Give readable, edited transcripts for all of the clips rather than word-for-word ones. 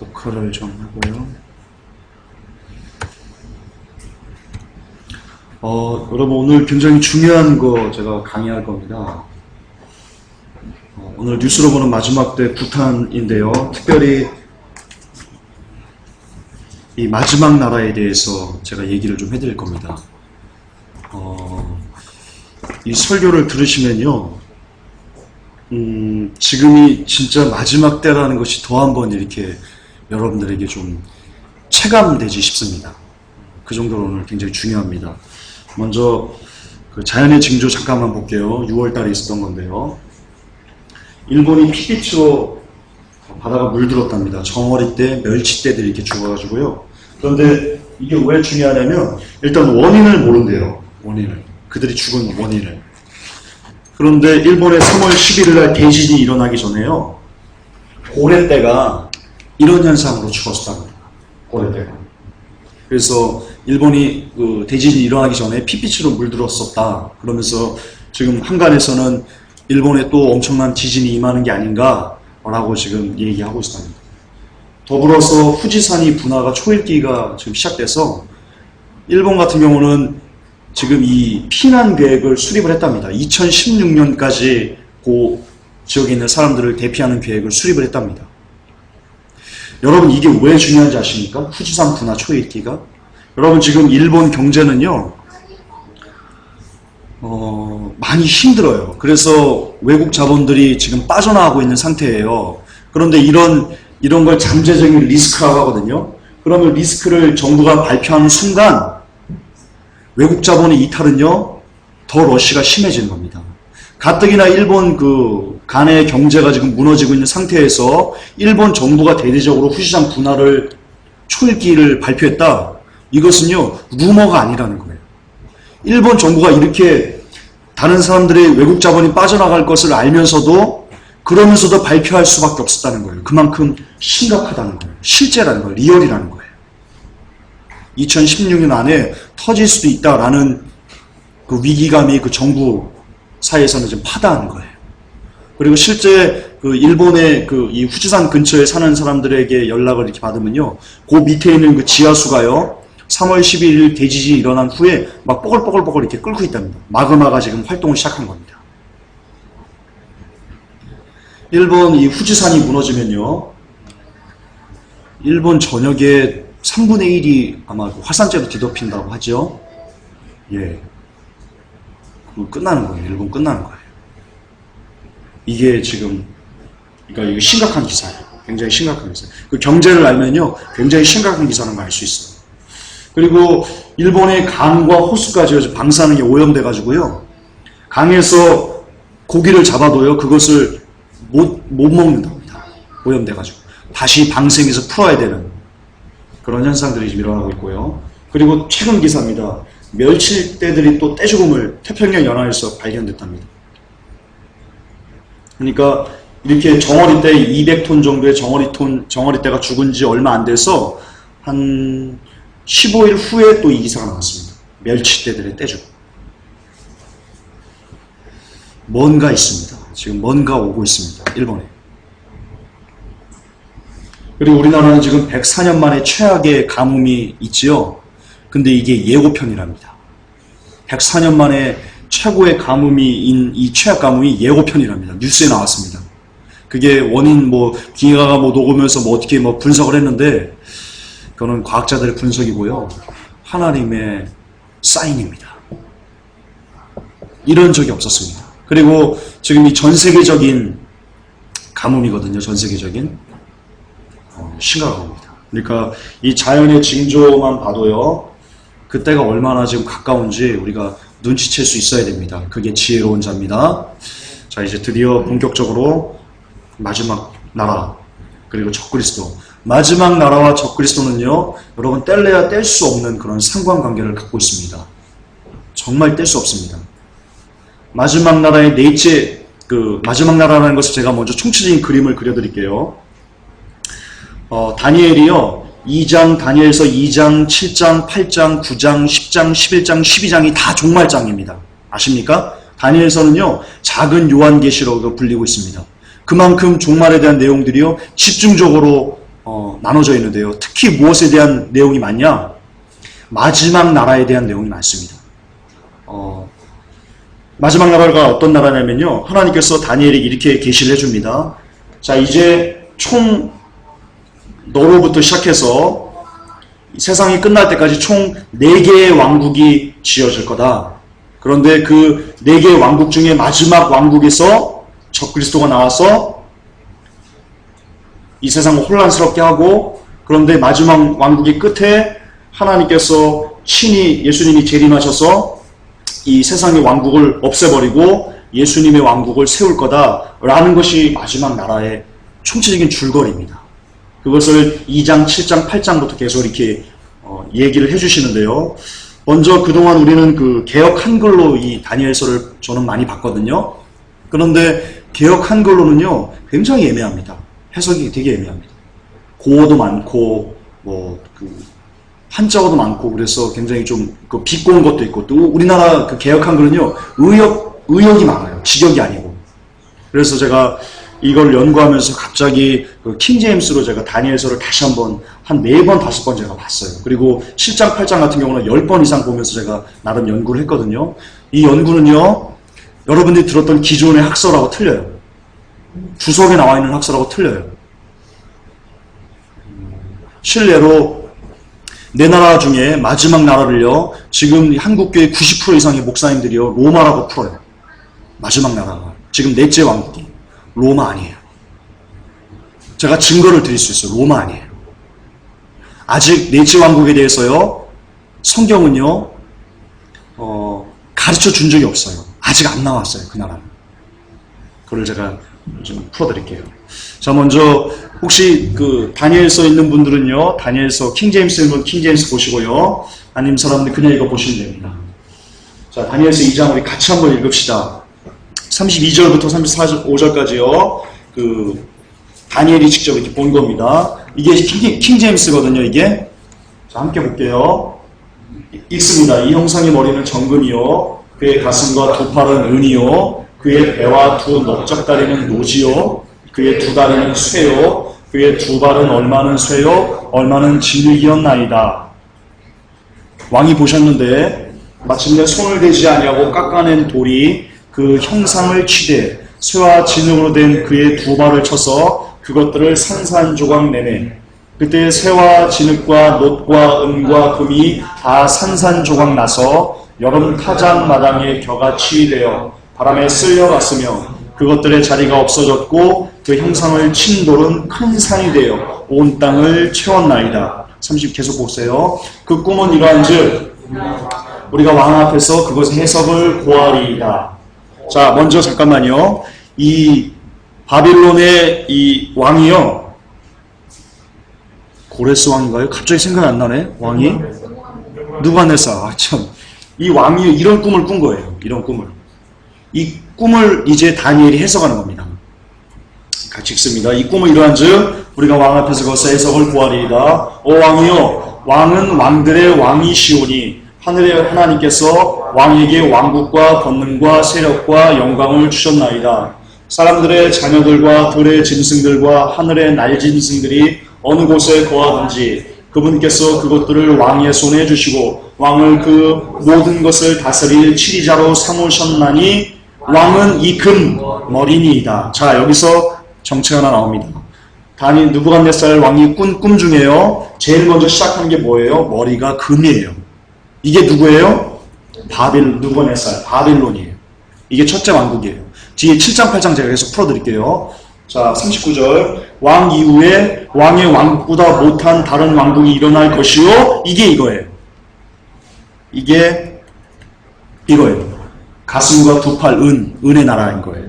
녹화를 좀 하고요. 여러분 오늘 굉장히 중요한 거 제가 강의할 겁니다. 오늘 뉴스로 보는 마지막 때 부탄인데요. 특별히 이 마지막 나라에 대해서 제가 얘기를 좀 해드릴 겁니다. 이 설교를 들으시면요, 지금이 진짜 마지막 때라는 것이 더 한번 이렇게 여러분들에게 좀 체감되지 싶습니다. 그 정도로 오늘 굉장히 중요합니다. 먼저 그 자연의 징조 잠깐만 볼게요. 6월 달에 있었던 건데요. 일본이 피피치로 바다가 물들었답니다. 정어리 때, 멸치 때들이 이렇게 죽어가지고요. 그런데 이게 왜 중요하냐면 일단 원인을 모른대요. 원인을. 그들이 죽은 원인을. 그런데 일본의 3월 11일 날 대지진이 일어나기 전에요. 고래떼가 이런 현상으로 죽었답니다. 고래떼가. 그래서 일본이 그 대지진이 일어나기 전에 피피치로 물들었었다. 그러면서 지금 한간에서는 일본에 또 엄청난 지진이 임하는 게 아닌가라고 지금 얘기하고 있습니다. 더불어서 후지산이 분화가 초읽기가 지금 시작돼서 일본 같은 경우는 지금 이 피난 계획을 수립을 했답니다. 2016년까지 그 지역에 있는 사람들을 대피하는 계획을 수립을 했답니다. 여러분 이게 왜 중요한지 아십니까? 후지산 분화 초읽기가? 여러분 지금 일본 경제는요, 많이 힘들어요. 그래서 외국 자본들이 지금 빠져나가고 있는 상태예요. 그런데 이런 걸 잠재적인 리스크라고 하거든요. 그러면 리스크를 정부가 발표하는 순간 외국 자본의 이탈은요, 더 러시가 심해지는 겁니다. 가뜩이나 일본 그 간의 경제가 지금 무너지고 있는 상태에서 일본 정부가 대대적으로 후지산 분화를 초읽기를 발표했다. 이것은요, 루머가 아니라는 거예요. 일본 정부가 이렇게 다른 사람들의 외국 자본이 빠져나갈 것을 알면서도 그러면서도 발표할 수밖에 없었다는 거예요. 그만큼 심각하다는 거예요. 실제라는 거예요. 리얼이라는 거예요. 2016년 안에 터질 수도 있다라는 그 위기감이 그 정부 사이에서는 좀 파다한 거예요. 그리고 실제 그 일본의 그 이 후지산 근처에 사는 사람들에게 연락을 이렇게 받으면요, 그 밑에 있는 그 지하수가요, 3월 11일 대지진이 일어난 후에 막 뽀글뽀글뽀글 이렇게 끓고 있답니다. 마그마가 지금 활동을 시작한 겁니다. 일본 이 후지산이 무너지면요, 일본 전역에 3분의 1이 아마 화산재로 뒤덮인다고 하죠. 예. 그럼 끝나는 거예요. 일본 끝나는 거예요. 이게 지금, 그러니까 이게 심각한 기사예요. 굉장히 심각한 기사. 그 경제를 알면요, 굉장히 심각한 기사라는 걸 알 수 있어요. 그리고 일본의 강과 호수까지 방사능이 게 오염돼가지고요, 강에서 고기를 잡아도요, 그것을 못 먹는답니다. 오염돼가지고. 다시 방생해서 풀어야 되는 그런 현상들이 지금 일어나고 있고요. 그리고 최근 기사입니다. 멸치떼들이 또 떼죽음을 태평양 연안에서 발견됐답니다. 그러니까 이렇게 정어리떼 200톤 정도의 정어리떼가 죽은 지 얼마 안 돼서 한 15일 후에 또 이 기사가 나왔습니다. 멸치떼들의 떼죽음. 뭔가 있습니다. 지금 뭔가 오고 있습니다. 일본에. 그리고 우리나라는 지금 104년 만에 최악의 가뭄이 있지요. 근데 이게 예고편이랍니다. 104년 만에 최고의 가뭄이인 이 최악 가뭄이 예고편이랍니다. 뉴스에 나왔습니다. 그게 원인 기계가 녹으면서 어떻게 분석을 했는데, 그거는 과학자들의 분석이고요. 하나님의 사인입니다. 이런 적이 없었습니다. 그리고 지금 이 전 세계적인 가뭄이거든요. 전 세계적인. 심각한 겁니다. 그러니까 이 자연의 징조만 봐도요, 그때가 얼마나 지금 가까운지 우리가 눈치챌 수 있어야 됩니다. 그게 지혜로운 자입니다. 자, 이제 드디어 본격적으로 마지막 나라, 그리고 적그리스도. 마지막 나라와 적그리스도는요, 여러분 뗄래야 뗄 수 없는 그런 상관관계를 갖고 있습니다. 정말 뗄 수 없습니다. 마지막 나라의 넷째, 마지막 나라라는 것을 제가 먼저 총체적인 그림을 그려드릴게요. 다니엘이요, 2장, 다니엘서 2장, 7장, 8장, 9장, 10장, 11장, 12장이 다 종말장입니다. 아십니까? 다니엘서는요, 작은 요한계시록으로 불리고 있습니다. 그만큼 종말에 대한 내용들이요, 집중적으로 나눠져 있는데요. 특히 무엇에 대한 내용이 많냐? 마지막 나라에 대한 내용이 많습니다. 마지막 나라가 어떤 나라냐면요. 하나님께서 다니엘에게 이렇게 계시를 해줍니다. 자, 이제 총 너로부터 시작해서 세상이 끝날 때까지 총 4개의 왕국이 지어질 거다. 그런데 그 4개의 왕국 중에 마지막 왕국에서 적그리스도가 나와서 이 세상을 혼란스럽게 하고, 그런데 마지막 왕국의 끝에 하나님께서 친히 예수님이 재림하셔서 이 세상의 왕국을 없애버리고 예수님의 왕국을 세울 거다라는 것이 마지막 나라의 총체적인 줄거리입니다. 그것을 2장, 7장, 8장부터 계속 이렇게 얘기를 해주시는데요. 먼저 그동안 우리는 그 개역 한글로 이 다니엘서를 저는 많이 봤거든요. 그런데 개역 한글로는요 굉장히 애매합니다. 해석이 되게 애매합니다. 고어도 많고 한자어도 많고, 그래서 굉장히 좀 비꼬는 것도 있고, 또 우리나라 그 개역 한글은요 의역이 많아요. 직역이 아니고. 그래서 제가 이걸 연구하면서 갑자기 그 킹제임스로 제가 다니엘서를 다시 한번 한 4번, 5번 제가 봤어요. 그리고 7장, 8장 같은 경우는 10번 이상 보면서 제가 나름 연구를 했거든요. 이 연구는요, 여러분들이 들었던 기존의 학설하고 틀려요. 주석에 나와 있는 학설하고 틀려요. 실례로 네 나라 중에 마지막 나라를요, 지금 한국교회 90% 이상의 목사님들이요 로마라고 풀어요. 마지막 나라가 지금 넷째 왕국이 로마 아니에요. 제가 증거를 드릴 수 있어요. 로마 아니에요. 아직 넷째 왕국에 대해서요 성경은요 가르쳐 준 적이 없어요. 아직 안 나왔어요. 그 나라는. 그걸 제가 좀 풀어드릴게요. 자, 먼저 혹시 그 다니엘서 있는 분들은요, 다니엘서 킹제임스 있는 분 킹제임스 보시고요, 아니면 사람들 그냥 이거 보시면 됩니다. 자, 다니엘서 2장 우리 같이 한번 읽읍시다. 32절부터 35절까지요. 그 다니엘이 직접 이렇게 본 겁니다. 이게 킹제임스거든요. 이게. 자, 함께 볼게요. 읽습니다. 이 형상의 머리는 정금이요, 그의 가슴과 두 팔은 은이요, 그의 배와 두 넓적다리는 노지요, 그의 두 다리는 쇠요, 그의 두 발은 얼마는 쇠요, 얼마는 진흙이었나이다. 왕이 보셨는데 마침내 손을 대지 아니하고 깎아낸 돌이 그 형상을 치되 쇠와 진흙으로 된 그의 두 발을 쳐서 그것들을 산산조각 내매. 그때 쇠와 진흙과 놋과 은과 금이 다 산산조각 나서 여름 타작 마당에 겨같이 되어 바람에 쓸려갔으며 그것들의 자리가 없어졌고 그 형상을 친 돌은 큰 산이 되어 온 땅을 채웠나이다. 30 계속 보세요. 그 꿈은 이러한즉 우리가 왕 앞에서 그것의 해석을 고하리이다. 자, 먼저 잠깐만요. 이 바빌론의 이 왕이요, 고레스 왕인가요? 갑자기 생각이 안 나네. 왕이 누부갓네살. 이 왕이 이런 꿈을 꾼 거예요. 이런 꿈을. 이 꿈을 이제 다니엘이 해석하는 겁니다. 같이 읽습니다. 이 꿈은 이러한즉 우리가 왕 앞에서 거기서 해석을 구하리이다. 오 왕이여, 왕은 왕들의 왕이시오니 하늘의 하나님께서 왕에게 왕국과 권능과 세력과 영광을 주셨나이다. 사람들의 자녀들과 들의 짐승들과 하늘의 날짐승들이 어느 곳에 거하든지 그분께서 그것들을 왕의 손에 주시고 왕을 그 모든 것을 다스릴 치리자로 삼으셨나니 왕은 이 금 머리니이다. 자, 여기서 정체가 하나 나옵니다. 느부갓네살 왕이 꾼 꿈 중에요, 제일 먼저 시작하는 게 뭐예요? 머리가 금이에요. 이게 누구예요? 느부갓네살, 바빌론이에요. 이게 첫째 왕국이에요. 뒤에 7장, 8장 제가 계속 풀어드릴게요. 자, 39절. 왕 이후에 왕의 왕국보다 못한 다른 왕국이 일어날 것이요. 이게 이거예요. 이게 이거예요. 가슴과 두 팔 은의 나라인 거예요.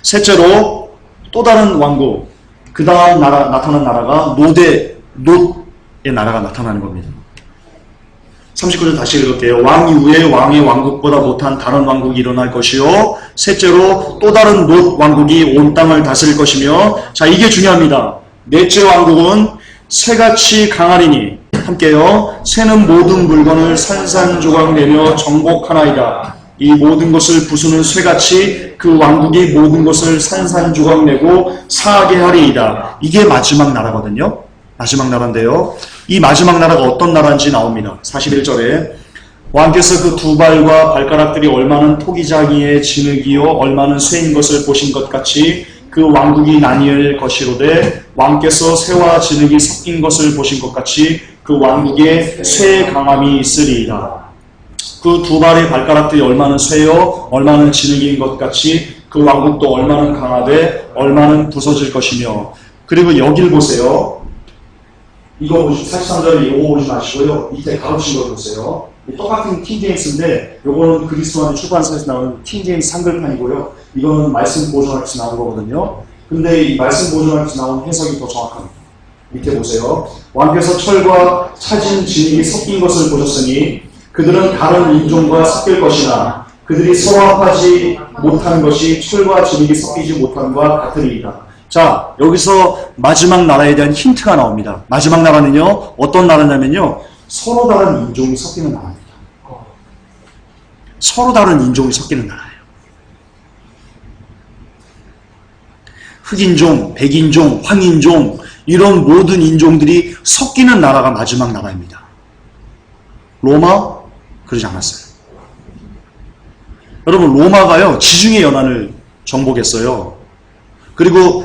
셋째로 또 다른 왕국, 그 다음 나타난 나라가 놋의 나라가 나타나는 겁니다. 39절 다시 읽을게요. 왕 이후에 왕의 왕국보다 못한 다른 왕국이 일어날 것이요. 셋째로 또 다른 놋 왕국이 온 땅을 다스릴 것이며, 자, 이게 중요합니다. 넷째 왕국은 새같이 강하리니 함께요. 새는 모든 물건을 산산조각 내며 정복하나이다. 이 모든 것을 부수는 쇠같이 그 왕국이 모든 것을 산산조각 내고 사하게 하리이다. 이게 마지막 나라거든요. 마지막 나라인데요. 이 마지막 나라가 어떤 나라인지 나옵니다. 41절에 왕께서 그 두 발과 발가락들이 얼마는 토기장이의 진흙이요 얼마는 쇠인 것을 보신 것 같이 그 왕국이 나뉘을 것이로되 왕께서 쇠와 진흙이 섞인 것을 보신 것 같이 그 왕국에 쇠의 강함이 있으리이다. 그 두 발의 발가락들이 얼마는 쇠요 얼마는 진흙인 것 같이 그 왕국도 얼마는 강하되 얼마는 부서질 것이며. 그리고 여길 보세요. 이거 보시고 43절에 이거 보지 마시고요. 밑에 가로친 거 보세요. 똑같은 킹제임스인데 요거는 그리스도안의 출판사에서 나오는 킹제임스 한글판이고요. 이거는 말씀 보존학에서 나온 거거든요. 근데 이 말씀 보존학에서 나온 해석이 더 정확합니다. 밑에 보세요. 왕께서 철과 차진 진흙이 섞인 것을 보셨으니 그들은 다른 인종과 섞일 것이나 그들이 서로 합하지 못한 것이 철과 진흙이 섞이지 못한 것과 같으리이다. 자, 여기서 마지막 나라에 대한 힌트가 나옵니다. 마지막 나라는요, 어떤 나라냐면요, 서로 다른 인종이 섞이는 나라입니다. 서로 다른 인종이 섞이는 나라예요. 흑인종, 백인종, 황인종, 이런 모든 인종들이 섞이는 나라가 마지막 나라입니다. 로마? 그러지 않았어요. 여러분, 로마가요, 지중해 연안을 정복했어요. 그리고,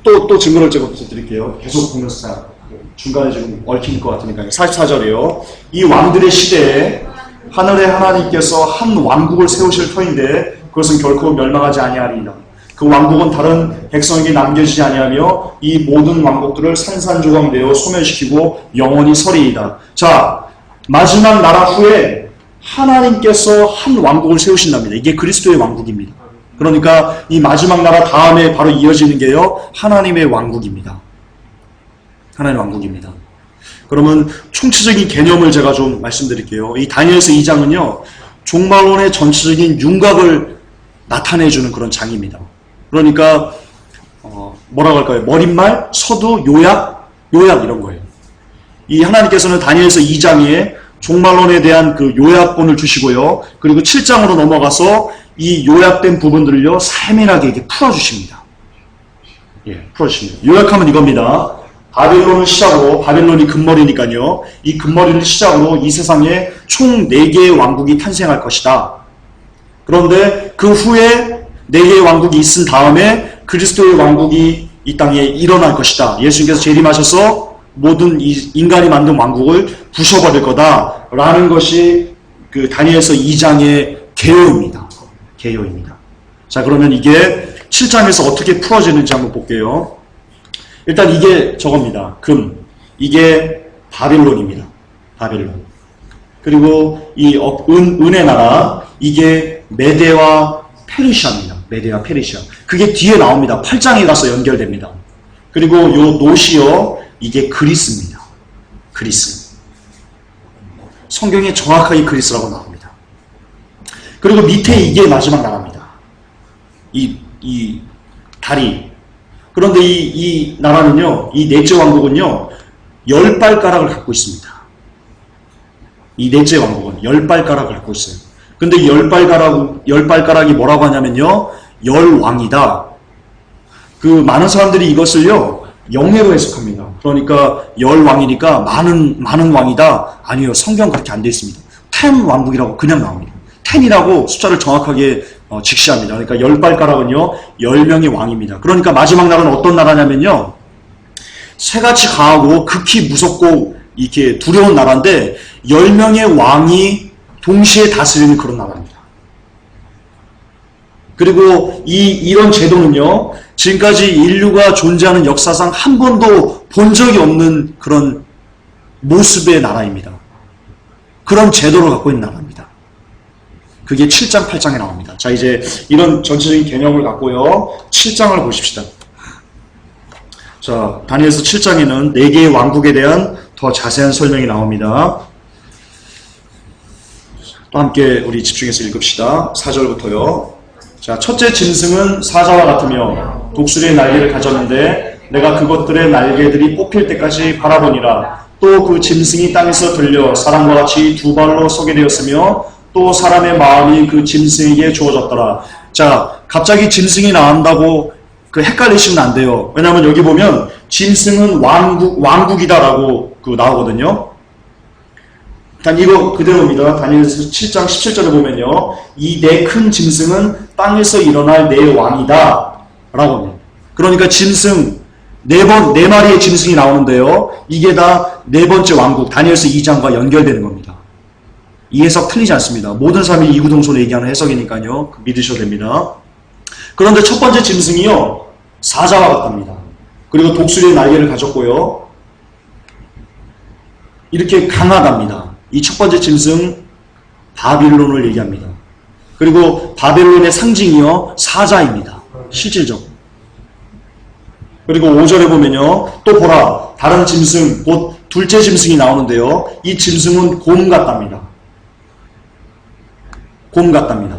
또 증거를 제가 드릴게요. 계속 보면서 중간에 지금 얽힌 것 같으니까요. 44절이요. 이 왕들의 시대에 하늘의 하나님께서 한 왕국을 세우실 터인데 그것은 결코 멸망하지 아니하리이다. 그 왕국은 다른 백성에게 남겨지지 아니하며 이 모든 왕국들을 산산조각 내어 소멸시키고 영원히 서리이다. 자, 마지막 나라 후에 하나님께서 한 왕국을 세우신답니다. 이게 그리스도의 왕국입니다. 그러니까 이 마지막 나라 다음에 바로 이어지는 게요, 하나님의 왕국입니다. 하나님의 왕국입니다. 그러면 총체적인 개념을 제가 좀 말씀드릴게요. 이 다니엘서 2장은요, 종말론의 전체적인 윤곽을 나타내주는 그런 장입니다. 그러니까 뭐라고 할까요? 머릿말, 서두, 요약 이런 거예요. 이 하나님께서는 다니엘서 2장에 종말론에 대한 그 요약본을 주시고요. 그리고 7장으로 넘어가서 이 요약된 부분들을요, 세밀하게 이렇게 풀어주십니다. 예, 풀어주십니다. 요약하면 이겁니다. 바벨론을 시작으로, 바벨론이 금머리니까요, 이 금머리를 시작으로 이 세상에 총 4개의 왕국이 탄생할 것이다. 그런데 그 후에 4개의 왕국이 있은 다음에 그리스도의 왕국이 이 땅에 일어날 것이다. 예수님께서 재림하셔서 모든 인간이 만든 왕국을 부셔버릴 거다. 라는 것이 그 다니엘서 2장의 개요입니다. 개요입니다. 자, 그러면 이게 7장에서 어떻게 풀어지는지 한번 볼게요. 일단 이게 저겁니다. 금. 이게 바빌론입니다. 바빌론. 그리고 이 은의 나라, 이게 메데와 페르시아입니다. 메데와 페르시아. 그게 뒤에 나옵니다. 8장에 가서 연결됩니다. 그리고 요 노시요, 이게 그리스입니다. 그리스. 성경에 정확하게 그리스라고 나옵니다. 그리고 밑에 이게 마지막 나라입니다. 이 다리. 그런데 이 나라는요, 이 넷째 왕국은요, 10발가락을 갖고 있습니다. 이 넷째 왕국은 10발가락을 갖고 있어요. 근데 이 10발가락이 뭐라고 하냐면요, 10왕이다. 그 많은 사람들이 이것을요, 영예로 해석합니다. 그러니까 10왕이니까 많은 왕이다. 아니요, 성경 그렇게 안 되어 있습니다. 10 왕국이라고 그냥 나옵니다. 10이라고 숫자를 정확하게 직시합니다. 그러니까 10발가락은요, 10명의 왕입니다. 그러니까 마지막 나라는 어떤 나라냐면요, 새같이 강하고 극히 무섭고 이렇게 두려운 나라인데 10명의 왕이 동시에 다스리는 그런 나라입니다. 그리고 이런 제도는요, 지금까지 인류가 존재하는 역사상 한 번도 본 적이 없는 그런 모습의 나라입니다. 그런 제도를 갖고 있는 나라입니다. 그게 7장, 8장에 나옵니다. 자, 이제 이런 전체적인 개념을 갖고요, 7장을 보십시다. 자, 다니엘서 7장에는 4개의 왕국에 대한 더 자세한 설명이 나옵니다. 또 함께 우리 집중해서 읽읍시다. 4절부터요. 자, 첫째 짐승은 사자와 같으며 독수리의 날개를 가졌는데 내가 그것들의 날개들이 뽑힐 때까지 바라보니라. 또 그 짐승이 땅에서 들려 사람과 같이 두 발로 서게 되었으며 또 사람의 마음이 그 짐승에게 주어졌더라. 자, 갑자기 짐승이 나온다고 그 헷갈리시면 안 돼요. 왜냐하면 여기 보면 짐승은 왕국이다라고 그 나오거든요. 일단 이거 그대로입니다. 다니엘서 7장 17절에 보면요. 이 네 큰 짐승은 땅에서 일어날 네 왕이다 라고 합니다. 그러니까 짐승 네 마리의 짐승이 나오는데요. 이게 다 네 번째 왕국 다니엘서 2장과 연결되는 겁니다. 이 해석 틀리지 않습니다. 모든 사람이 이구동성으로 얘기하는 해석이니까요. 믿으셔도 됩니다. 그런데 첫 번째 짐승이요. 사자와 같답니다. 그리고 독수리의 날개를 가졌고요. 이렇게 강하답니다. 이 첫 번째 짐승 바빌론을 얘기합니다. 그리고 바벨론의 상징이요. 사자입니다. 실질적으로. 그리고 5절에 보면요. 또 보라. 다른 짐승, 곧 둘째 짐승이 나오는데요. 이 짐승은 곰 같답니다. 곰 같답니다.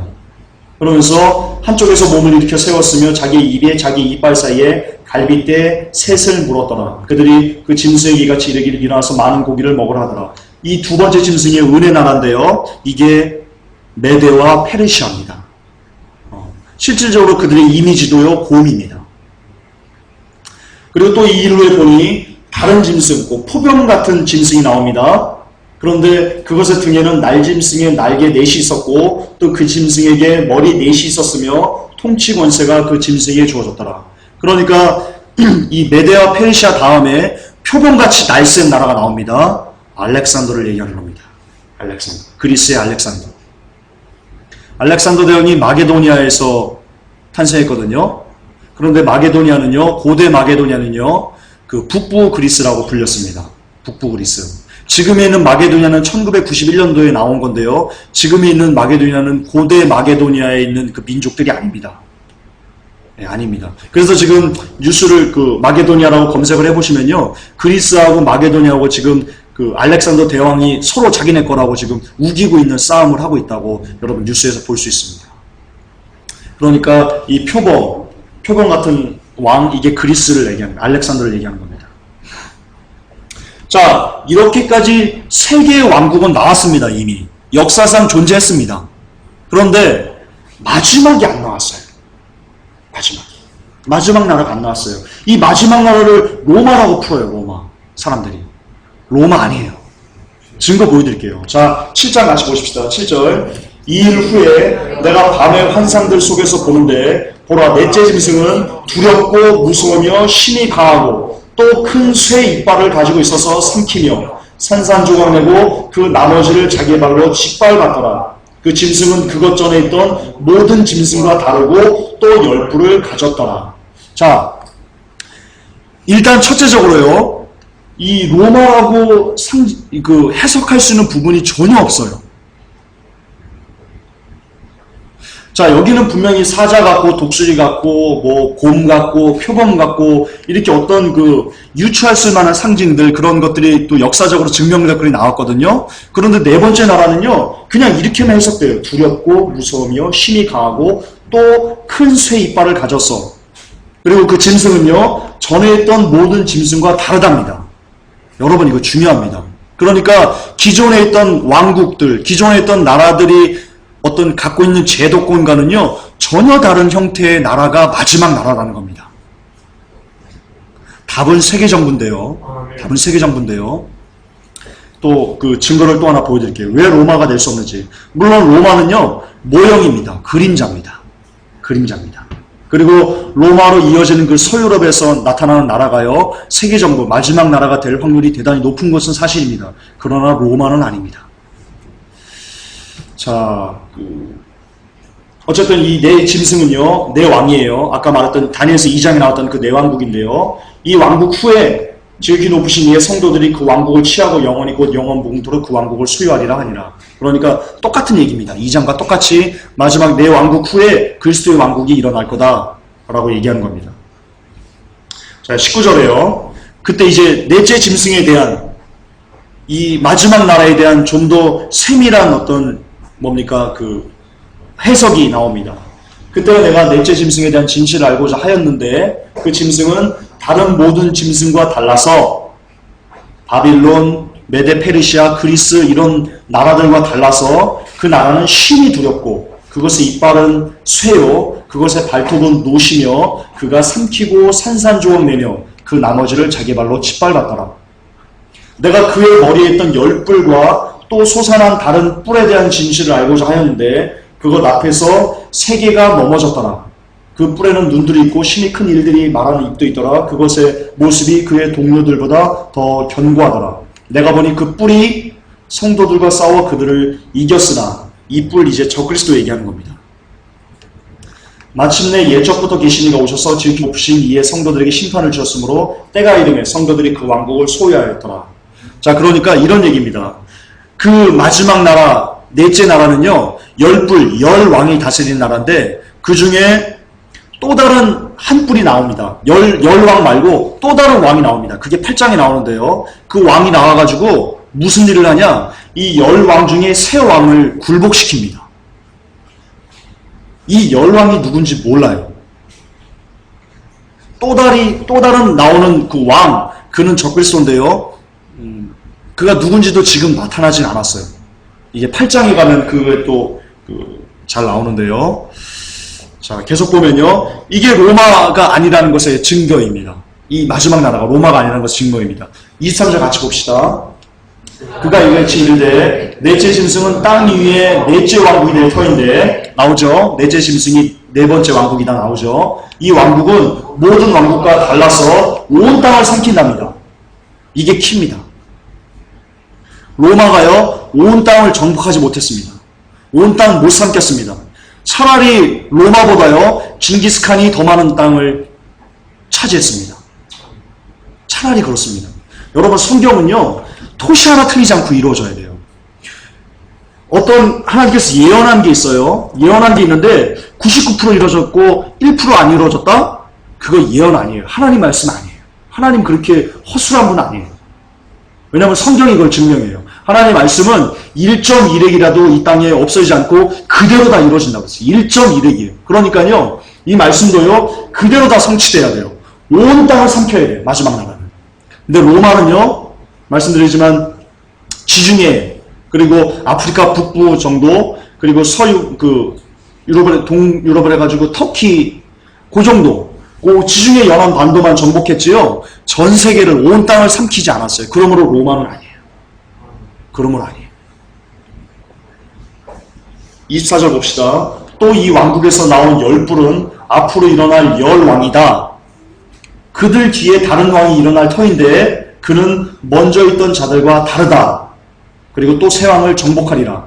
그러면서 한쪽에서 몸을 일으켜 세웠으며 자기 입에 자기 이빨 사이에 갈빗대 셋을 물었더라. 그들이 그 짐승에게 같이 이르기를 일어나서 많은 고기를 먹으라 하더라. 이 두 번째 짐승이 은혜 나라인데요. 이게 메데와 페르시아입니다. 실질적으로 그들의 이미지도요. 곰입니다. 그리고 또 이 일루에 보니 다른 짐승, 꼭 포병 같은 짐승이 나옵니다. 그런데 그것의 등에는 날짐승의 날개 넷이 있었고 또 그 짐승에게 머리 넷이 있었으며 통치 권세가 그 짐승에게 주어졌더라. 그러니까 이 메데와 페르시아 다음에 표범같이 날쌘 나라가 나옵니다. 알렉산더를 얘기하는 겁니다. 알렉산더. 그리스의 알렉산더. 알렉산더 대왕이 마게도니아에서 탄생했거든요. 그런데 마게도니아는요, 고대 마게도니아는요, 그 북부 그리스라고 불렸습니다. 북부 그리스. 지금에 있는 마게도니아는 1991년도에 나온 건데요. 지금에 있는 마게도니아는 고대 마게도니아에 있는 그 민족들이 아닙니다. 네, 아닙니다. 그래서 지금 뉴스를 그 마게도니아라고 검색을 해보시면요. 그리스하고 마게도니아하고 지금 그 알렉산더 대왕이 서로 자기네 거라고 지금 우기고 있는 싸움을 하고 있다고 여러분 뉴스에서 볼 수 있습니다. 그러니까 이 표범 같은 왕, 이게 그리스를 얘기하는, 알렉산더를 얘기하는 겁니다. 자, 이렇게까지 세 개의 왕국은 나왔습니다, 이미. 역사상 존재했습니다. 그런데 마지막이 안 나왔어요. 마지막 나라가 안 나왔어요. 이 마지막 나라를 로마라고 풀어요, 로마. 사람들이. 로마 아니에요. 증거 보여드릴게요. 자, 7장 같이 보십시다. 7절. 이 일 후에 내가 밤의 환상들 속에서 보는데 보라, 넷째 짐승은 두렵고 무서우며 힘이 강하고 또 큰 쇠 이빨을 가지고 있어서 삼키며 산산조각 내고 그 나머지를 자기 발로 짓밟았더라. 그 짐승은 그것 전에 있던 모든 짐승과 다르고 또 열뿔을 가졌더라. 자, 일단 첫째적으로요, 이 로마하고 해석할 수 있는 부분이 전혀 없어요. 자, 여기는 분명히 사자 같고 독수리 같고 뭐 곰 같고 표범 같고 이렇게 어떤 그 유추할 수 만한 상징들, 그런 것들이 또 역사적으로 증명되고 나왔거든요. 그런데 네 번째 나라는요, 그냥 이렇게만 해석돼요. 두렵고 무서우며 힘이 강하고 또 큰 쇠 이빨을 가졌어. 그리고 그 짐승은요, 전에 있던 모든 짐승과 다르답니다. 여러분, 이거 중요합니다. 그러니까 기존에 있던 왕국들, 기존에 있던 나라들이 어떤 갖고 있는 제도권과는요, 전혀 다른 형태의 나라가 마지막 나라라는 겁니다. 답은 세계정부인데요. 답은 세계정부인데요. 또 그 증거를 또 하나 보여드릴게요. 왜 로마가 될 수 없는지. 물론 로마는요, 모형입니다. 그림자입니다. 그림자입니다. 그리고 로마로 이어지는 그 서유럽에서 나타나는 나라가요, 세계정부, 마지막 나라가 될 확률이 대단히 높은 것은 사실입니다. 그러나 로마는 아닙니다. 자, 어쨌든 이 네 짐승은요, 네 왕이에요. 아까 말했던 다니엘서 2장에 나왔던 그 네 왕국인데요. 이 왕국 후에 지극히 높으신 이의 성도들이 그 왕국을 취하고 영원히 곧 영원 무궁토록 그 왕국을 소유하리라 하니라. 그러니까 똑같은 얘기입니다. 2장과 똑같이 마지막 네 왕국 후에 그리스도의 왕국이 일어날 거다라고 얘기하는 겁니다. 자, 19절에요. 그때 이제 넷째 짐승에 대한, 이 마지막 나라에 대한 좀 더 세밀한 어떤 그 해석이 나옵니다. 그때 내가 넷째 짐승에 대한 진실을 알고자 하였는데 그 짐승은 다른 모든 짐승과 달라서 바빌론, 메데 페르시아, 그리스 이런 나라들과 달라서 그 나라는 신이 두렵고 그것의 이빨은 쇠요 그것의 발톱은 노시며 그가 삼키고 산산조각 내며 그 나머지를 자기 발로 짓밟았더라. 내가 그의 머리에 있던 열 뿔과 또 솟아난 다른 뿔에 대한 진실을 알고자 하였는데 그것 앞에서 세 개가 넘어졌더라. 그 뿔에는 눈들이 있고 심히 큰 일들이 말하는 입도 있더라. 그것의 모습이 그의 동료들보다 더 견고하더라. 내가 보니 그 뿔이 성도들과 싸워 그들을 이겼으나 이 뿔 이제 적그리스도 얘기하는 겁니다. 마침내 예적부터 계신 이가 오셔서 지극히 높으신 이의 성도들에게 심판을 주셨으므로 때가 이르매 성도들이 그 왕국을 소유하였더라. 자, 그러니까 이런 얘기입니다. 그 마지막 나라, 넷째 나라는요, 열 왕이 다스리는 나라인데 그 중에 또 다른 한 뿔이 나옵니다. 열 왕 말고 또 다른 왕이 나옵니다. 그게 8장에 나오는데요. 그 왕이 나와가지고 무슨 일을 하냐? 이 열 왕 중에 세 왕을 굴복시킵니다. 이 열 왕이 누군지 몰라요. 또 다른 나오는 그 왕, 그는 적그리스도인데요. 그가 누군지도 지금 나타나진 않았어요. 이게 8장에 가면 그게 또 잘 나오는데요. 자, 계속 보면요. 이게 로마가 아니라는 것의 증거입니다. 이 마지막 나라가 로마가 아니라는 것의 증거입니다. 23절 같이 봅시다. 그가 이같이 이르되 넷째 짐승은 땅 위에 넷째 왕국이 될 터인데 나오죠. 넷째 짐승이 네 번째 왕국이다 나오죠. 이 왕국은 모든 왕국과 달라서 온 땅을 삼킨답니다. 이게 키입니다. 로마가요 온 땅을 정복하지 못했습니다. 온 땅 못 삼켰습니다. 차라리 로마보다요 징기스칸이 더 많은 땅을 차지했습니다. 차라리 그렇습니다. 여러분 성경은요 토시 하나 틀리지 않고 이루어져야 돼요. 어떤 하나님께서 예언한 게 있어요. 예언한 게 있는데 99% 이루어졌고 1% 안 이루어졌다? 그거 예언 아니에요. 하나님 말씀 아니에요. 하나님 그렇게 허술한 분 아니에요. 왜냐하면 성경이 그걸 증명해요. 하나님의 말씀은 1.1핵이라도 이 땅에 없어지지 않고 그대로 다 이루어진다고 했어요. 1.1핵이에요. 그러니까요, 이 말씀도요, 그대로 다 성취돼야 돼요. 온 땅을 삼켜야 돼요. 마지막 나라는. 근데 로마는요, 말씀드리지만 지중해, 그리고 아프리카 북부 정도, 그리고 동유럽을 해가지고 터키, 그 정도, 그 지중해 연안 반도만 정복했지요. 전 세계를 온 땅을 삼키지 않았어요. 그러므로 로마는 아니에요. 그러므로 아니에요. 24절 봅시다. 또 이 왕국에서 나온 열 뿔은 앞으로 일어날 열 왕이다. 그들 뒤에 다른 왕이 일어날 터인데 그는 먼저 있던 자들과 다르다. 그리고 또 새 왕을 정복하리라.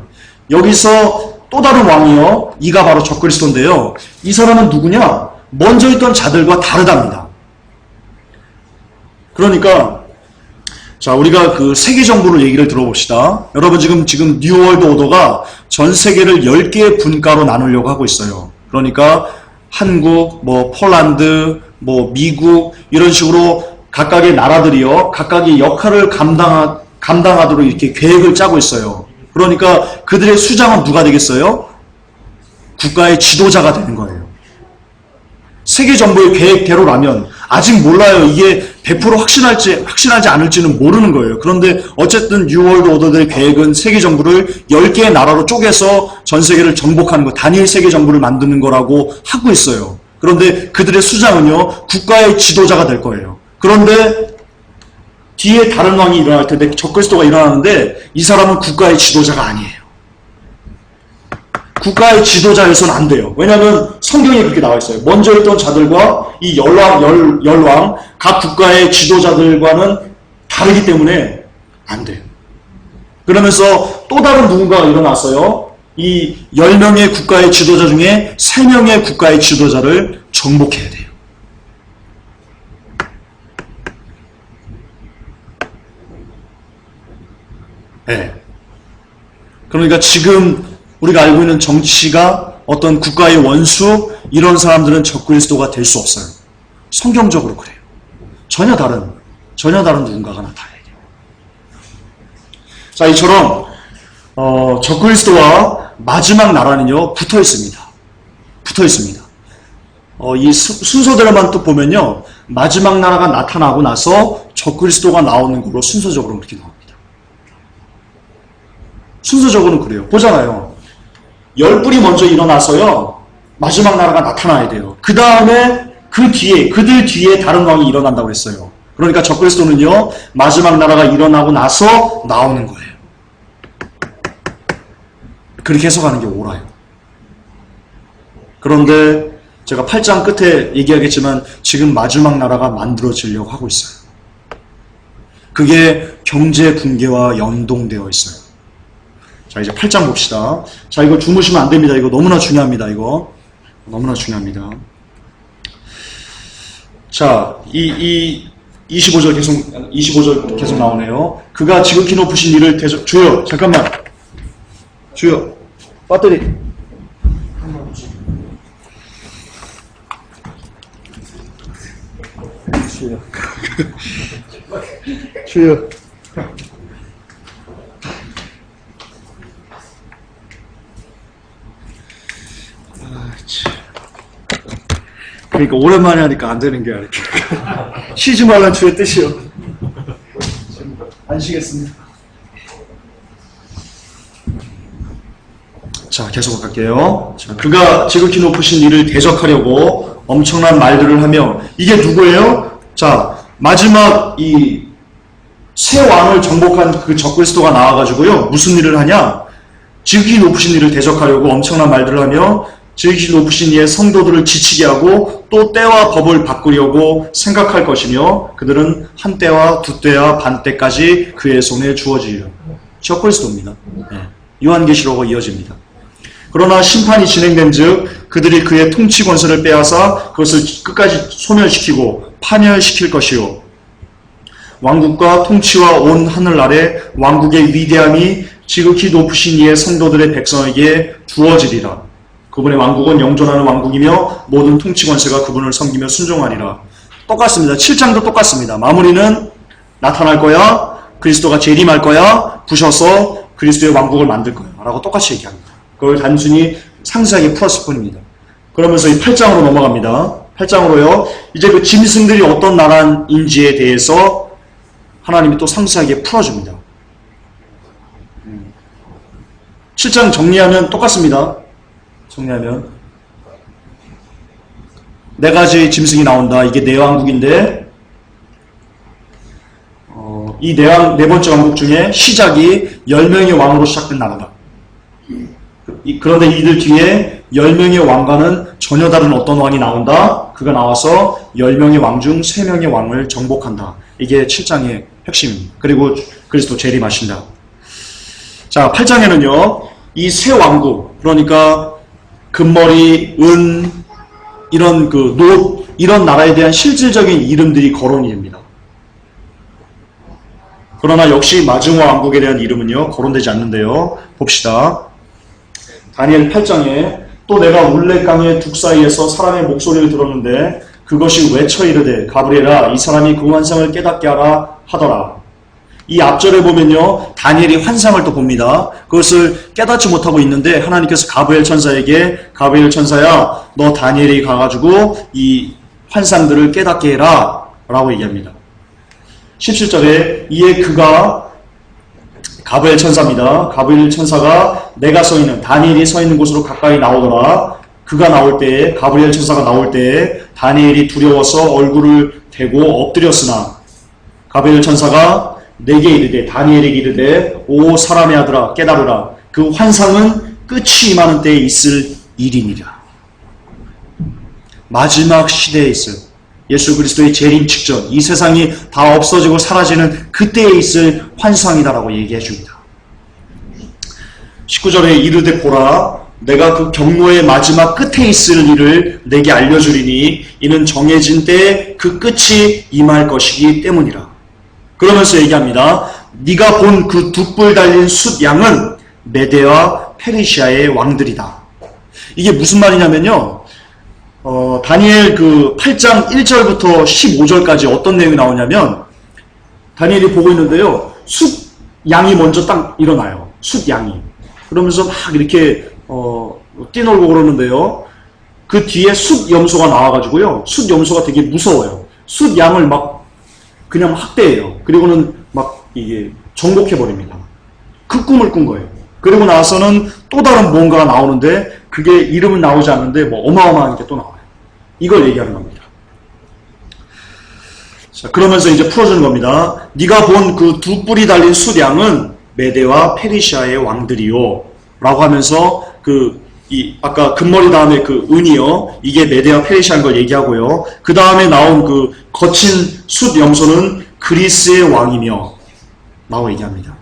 여기서 또 다른 왕이요. 이가 바로 적그리스도인데요. 이 사람은 누구냐? 먼저 있던 자들과 다르답니다. 그러니까 자, 우리가 그 세계 정부를 얘기를 들어봅시다. 여러분 지금 뉴월드 오더가 전 세계를 10개의 분과로 나누려고 하고 있어요. 그러니까 한국, 폴란드, 미국 이런 식으로 각각의 나라들이요. 각각의 역할을 감당하도록 이렇게 계획을 짜고 있어요. 그러니까 그들의 수장은 누가 되겠어요? 국가의 지도자가 되는 거예요. 세계 정부의 계획대로라면 아직 몰라요. 이게 100% 확신하지 않을지는 모르는 거예요. 그런데 어쨌든 뉴월드 오더들의 계획은 세계 정부를 10개의 나라로 쪼개서 전 세계를 정복하는 거, 단일 세계 정부를 만드는 거라고 하고 있어요. 그런데 그들의 수장은요, 국가의 지도자가 될 거예요. 그런데 뒤에 다른 왕이 일어날 텐데, 적그리스도가 일어나는데 이 사람은 국가의 지도자가 아니에요. 국가의 지도자에서는 안 돼요. 왜냐하면 성경에 그렇게 나와 있어요. 먼저 있던 자들과 이 열왕, 각 국가의 지도자들과는 다르기 때문에 안 돼요. 그러면서 또 다른 누군가가 일어났어요. 이 10명의 국가의 지도자 중에 3명의 국가의 지도자를 정복해야 돼요. 네. 그러니까 지금 우리가 알고 있는 정치가 어떤 국가의 원수, 이런 사람들은 적그리스도가 될 수 없어요. 성경적으로 그래요. 전혀 다른 누군가가 나타나야 돼요. 자, 이처럼 적그리스도와 마지막 나라는요, 붙어 있습니다. 이 순서대로만 또 보면요. 마지막 나라가 나타나고 나서 적그리스도가 나오는 걸로 순서적으로 그렇게 나옵니다. 순서적으로는 그래요. 보잖아요. 열불이 먼저 일어나서요. 마지막 나라가 나타나야 돼요. 그 다음에 그들 뒤에 다른 왕이 일어난다고 그랬어요. 그러니까 적그리스도는요. 마지막 나라가 일어나고 나서 나오는 거예요. 그렇게 해석하는 게 옳아요. 그런데 제가 8장 끝에 얘기하겠지만 지금 마지막 나라가 만들어지려고 하고 있어요. 그게 경제 붕괴와 연동되어 있어요. 자, 이제 8장 봅시다. 자, 이거 주무시면 안 됩니다. 이거 너무나 중요합니다. 이거 너무나 중요합니다. 자, 25절 계속 나오네요. 그가 지극히 높으신 이를 주여, 잠깐만. 주여, 배터리. 주여. 주여. 그러니까 오랜만에 하니까 안 되는 게 이렇게. 쉬지 말란 주의 뜻이요. 안 쉬겠습니다. 자, 계속 갈게요. 자, 그가 지극히 높으신 이를 대적하려고 엄청난 말들을 하며, 이게 누구예요? 자, 마지막 이 새 왕을 정복한 그 적그리스도가 나와가지고요. 무슨 일을 하냐? 지극히 높으신 이를 대적하려고 엄청난 말들을 하며 지극히 높으신 이의 성도들을 지치게 하고 또 때와 법을 바꾸려고 생각할 것이며 그들은 한 때와 두 때와 반 때까지 그의 손에 주어지리라. 적그리스도입니다. 네. 요한계시록으로 이어집니다. 그러나 심판이 진행된 즉 그들이 그의 통치 권세를 빼앗아 그것을 끝까지 소멸시키고 파멸시킬 것이요 왕국과 통치와 온 하늘 아래 왕국의 위대함이 지극히 높으신 이의 성도들의 백성에게 주어지리라. 그분의 왕국은 영존하는 왕국이며 모든 통치 권세가 그분을 섬기며 순종하리라. 똑같습니다. 7장도 똑같습니다. 마무리는 나타날 거야. 그리스도가 재림할 거야. 부셔서 그리스도의 왕국을 만들 거야. 라고 똑같이 얘기합니다. 그걸 단순히 상세하게 풀었을 뿐입니다. 그러면서 이 8장으로 넘어갑니다. 8장으로요. 이제 그 짐승들이 어떤 나라인지에 대해서 하나님이 또 상세하게 풀어줍니다. 7장 정리하면 똑같습니다. 정리하면 네 가지 짐승이 나온다. 이게 네 왕국인데 이 네 번째 왕국 중에 시작이 10명의 왕으로 시작된 나라다. 그런데 이들 뒤에 10명의 왕과는 전혀 다른 어떤 왕이 나온다. 그가 나와서 10명의 왕 중 3명의 왕을 정복한다. 이게 7장의 핵심입니다. 그리고 그리스도 재림하신다. 자, 8장에는요. 이 새 왕국, 그러니까 금머리, 은, 이런 이런 나라에 대한 실질적인 이름들이 거론이 됩니다. 그러나 역시 마지막 왕국에 대한 이름은요. 거론되지 않는데요. 봅시다. 다니엘 8장에 또 내가 울레강의 둑 사이에서 사람의 목소리를 들었는데 그것이 외쳐 이르되 가브리엘아 이 사람이 그 환상을 깨닫게 하라 하더라. 이 앞절에 보면요. 다니엘이 환상을 또 봅니다. 그것을 깨닫지 못하고 있는데 하나님께서 가브리엘 천사에게 가브리엘 천사야 너 다니엘이 가가지고 이 환상들을 깨닫게 해라 라고 얘기합니다. 17절에 이에 그가 가브리엘 천사입니다. 가브리엘 천사가 내가 서 있는 다니엘이 서 있는 곳으로 가까이 나오더라. 그가 나올 때에 가브리엘 천사가 나올 때에 다니엘이 두려워서 얼굴을 대고 엎드렸으나 가브리엘 천사가 내게 이르되 다니엘에게 이르되 오 사람의 아들아 깨달으라 그 환상은 끝이 임하는 때에 있을 일이니라. 마지막 시대에 있을 예수 그리스도의 재림 직전 이 세상이 다 없어지고 사라지는 그때에 있을 환상이다라고 얘기해 줍니다. 19절에 이르되 보라 내가 그 경로의 마지막 끝에 있을 일을 내게 알려주리니 이는 정해진 때에 그 끝이 임할 것이기 때문이라. 그러면서 얘기합니다. 네가 본 그 두 뿔 달린 숫 양은 메데와 페르시아의 왕들이다. 이게 무슨 말이냐면요. 다니엘 그 8장 1절부터 15절까지 어떤 내용이 나오냐면 다니엘이 보고 있는데요. 숫 양이 먼저 딱 일어나요. 숫 양이. 그러면서 막 이렇게 뛰놀고 그러는데요. 그 뒤에 숫 염소가 나와가지고요. 숫 염소가 되게 무서워요. 숫 양을 막 그냥 학대해요. 그리고는 막 이게 정복해버립니다. 그 꿈을 꾼 거예요. 그리고 나서는 또 다른 무언가가 나오는데 그게 이름은 나오지 않는데 뭐 어마어마한 게 또 나와요. 이걸 얘기하는 겁니다. 자, 그러면서 이제 풀어주는 겁니다. 네가 본 그 두 뿔이 달린 숫 양은 메대와 페르시아의 왕들이요. 라고 하면서 아까 금머리 다음에 그 은이요. 이게 메대와 페르시아인 걸 얘기하고요. 그 다음에 나온 그 거친 숫 염소는 그리스의 왕이며 라고 얘기합니다.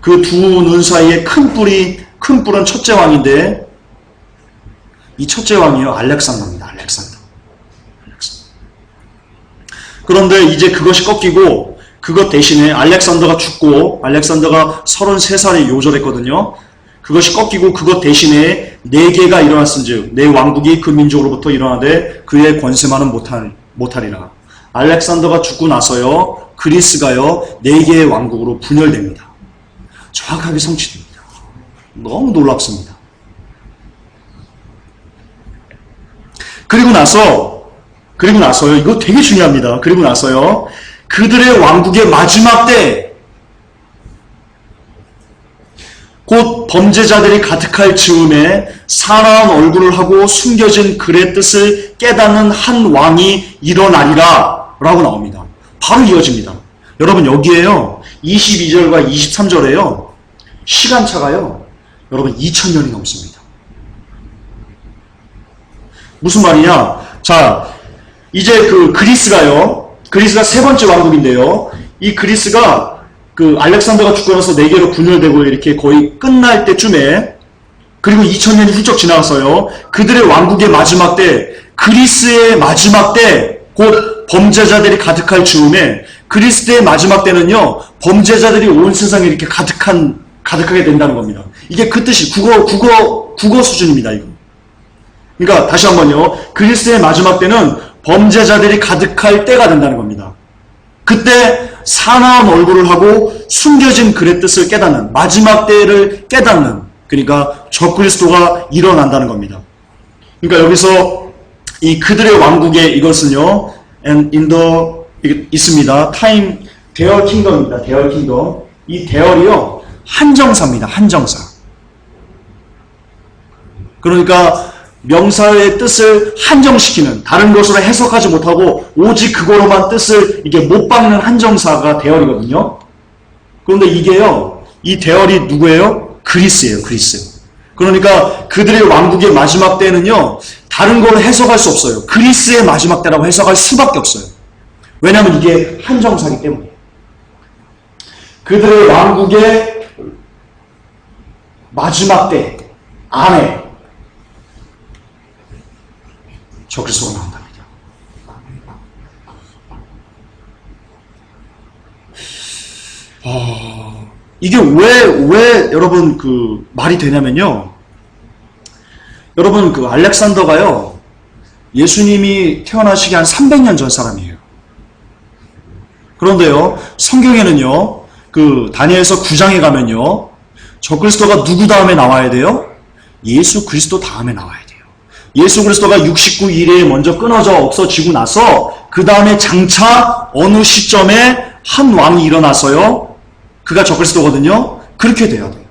그 두 눈 사이에 큰 뿔은 첫째 왕인데 이 첫째 왕이요. 알렉산더입니다. 알렉산더. 그런데 이제 그것이 꺾이고 그것 대신에 알렉산더가 죽고 알렉산더가 33살에 요절했거든요. 그것이 꺾이고 그것 대신에 4개가 일어났은즉 내 왕국이 그 민족으로부터 일어나되 그의 권세만은 못하리라. 알렉산더가 죽고 나서요. 그리스가요. 4개의 왕국으로 분열됩니다. 정확하게 성취됩니다. 너무 놀랍습니다. 그리고 나서요. 이거 되게 중요합니다. 그리고 나서요. 그들의 왕국의 마지막 때 곧 범죄자들이 가득할 즈음에 사나운 얼굴을 하고 숨겨진 글의 뜻을 깨닫는 한 왕이 일어나리라 라고 나옵니다. 바로 이어집니다. 여러분 여기에요. 22절과 23절에요. 시간차가요. 여러분 2000년이 넘습니다. 무슨 말이냐? 자, 이제 그리스가 세 번째 왕국인데요. 이 그리스가 그 알렉산더가 죽고 나서 4개로 분열되고 이렇게 거의 끝날 때쯤에 그리고 2000년이 훌쩍 지나갔어요. 그들의 왕국의 마지막 때, 그리스의 마지막 때, 곧 범죄자들이 가득할 즈음에 그리스 때의 마지막 때는요. 범죄자들이 온 세상에 이렇게 가득하게 된다는 겁니다. 이게 그 뜻이 국어 수준입니다. 이거. 그러니까 다시 한번요. 그리스의 마지막 때는 범죄자들이 가득할 때가 된다는 겁니다. 그때 사나운 얼굴을 하고 숨겨진 글의 뜻을 깨닫는 마지막 때를 깨닫는 그러니까 적그리스도가 일어난다는 겁니다. 그러니까 여기서 이 그들의 왕국의 이것은요. and in the 있습니다. time their kingdom입니다. their kingdom. 이 their이요. 한정사입니다. 한정사. 그러니까 명사의 뜻을 한정시키는 다른 것으로 해석하지 못하고 오직 그거로만 뜻을 이게 못 박는 한정사가 대열이거든요. 그런데 이게요. 이 대열이 누구예요? 그리스예요. 그리스. 그러니까 그들의 왕국의 마지막 때는요. 다른 걸로 해석할 수 없어요. 그리스의 마지막 때라고 해석할 수밖에 없어요. 왜냐하면 이게 한정사이기 때문이에요. 그들의 왕국의 마지막 때 안에 적그리스도가 나온답니다. 이게 왜 여러분 그 말이 되냐면요. 여러분 그 알렉산더가요. 예수님이 태어나시기 한 300년 전 사람이에요. 그런데요. 성경에는요. 그 다니엘서 9장에 가면요. 적그리스도가 누구 다음에 나와야 돼요? 예수 그리스도 다음에 나와야 돼요. 예수 그리스도가 69일에 먼저 끊어져 없어지고 나서 그 다음에 장차 어느 시점에 한 왕이 일어나서요. 그가 적그리스도거든요. 그렇게 돼야 돼요.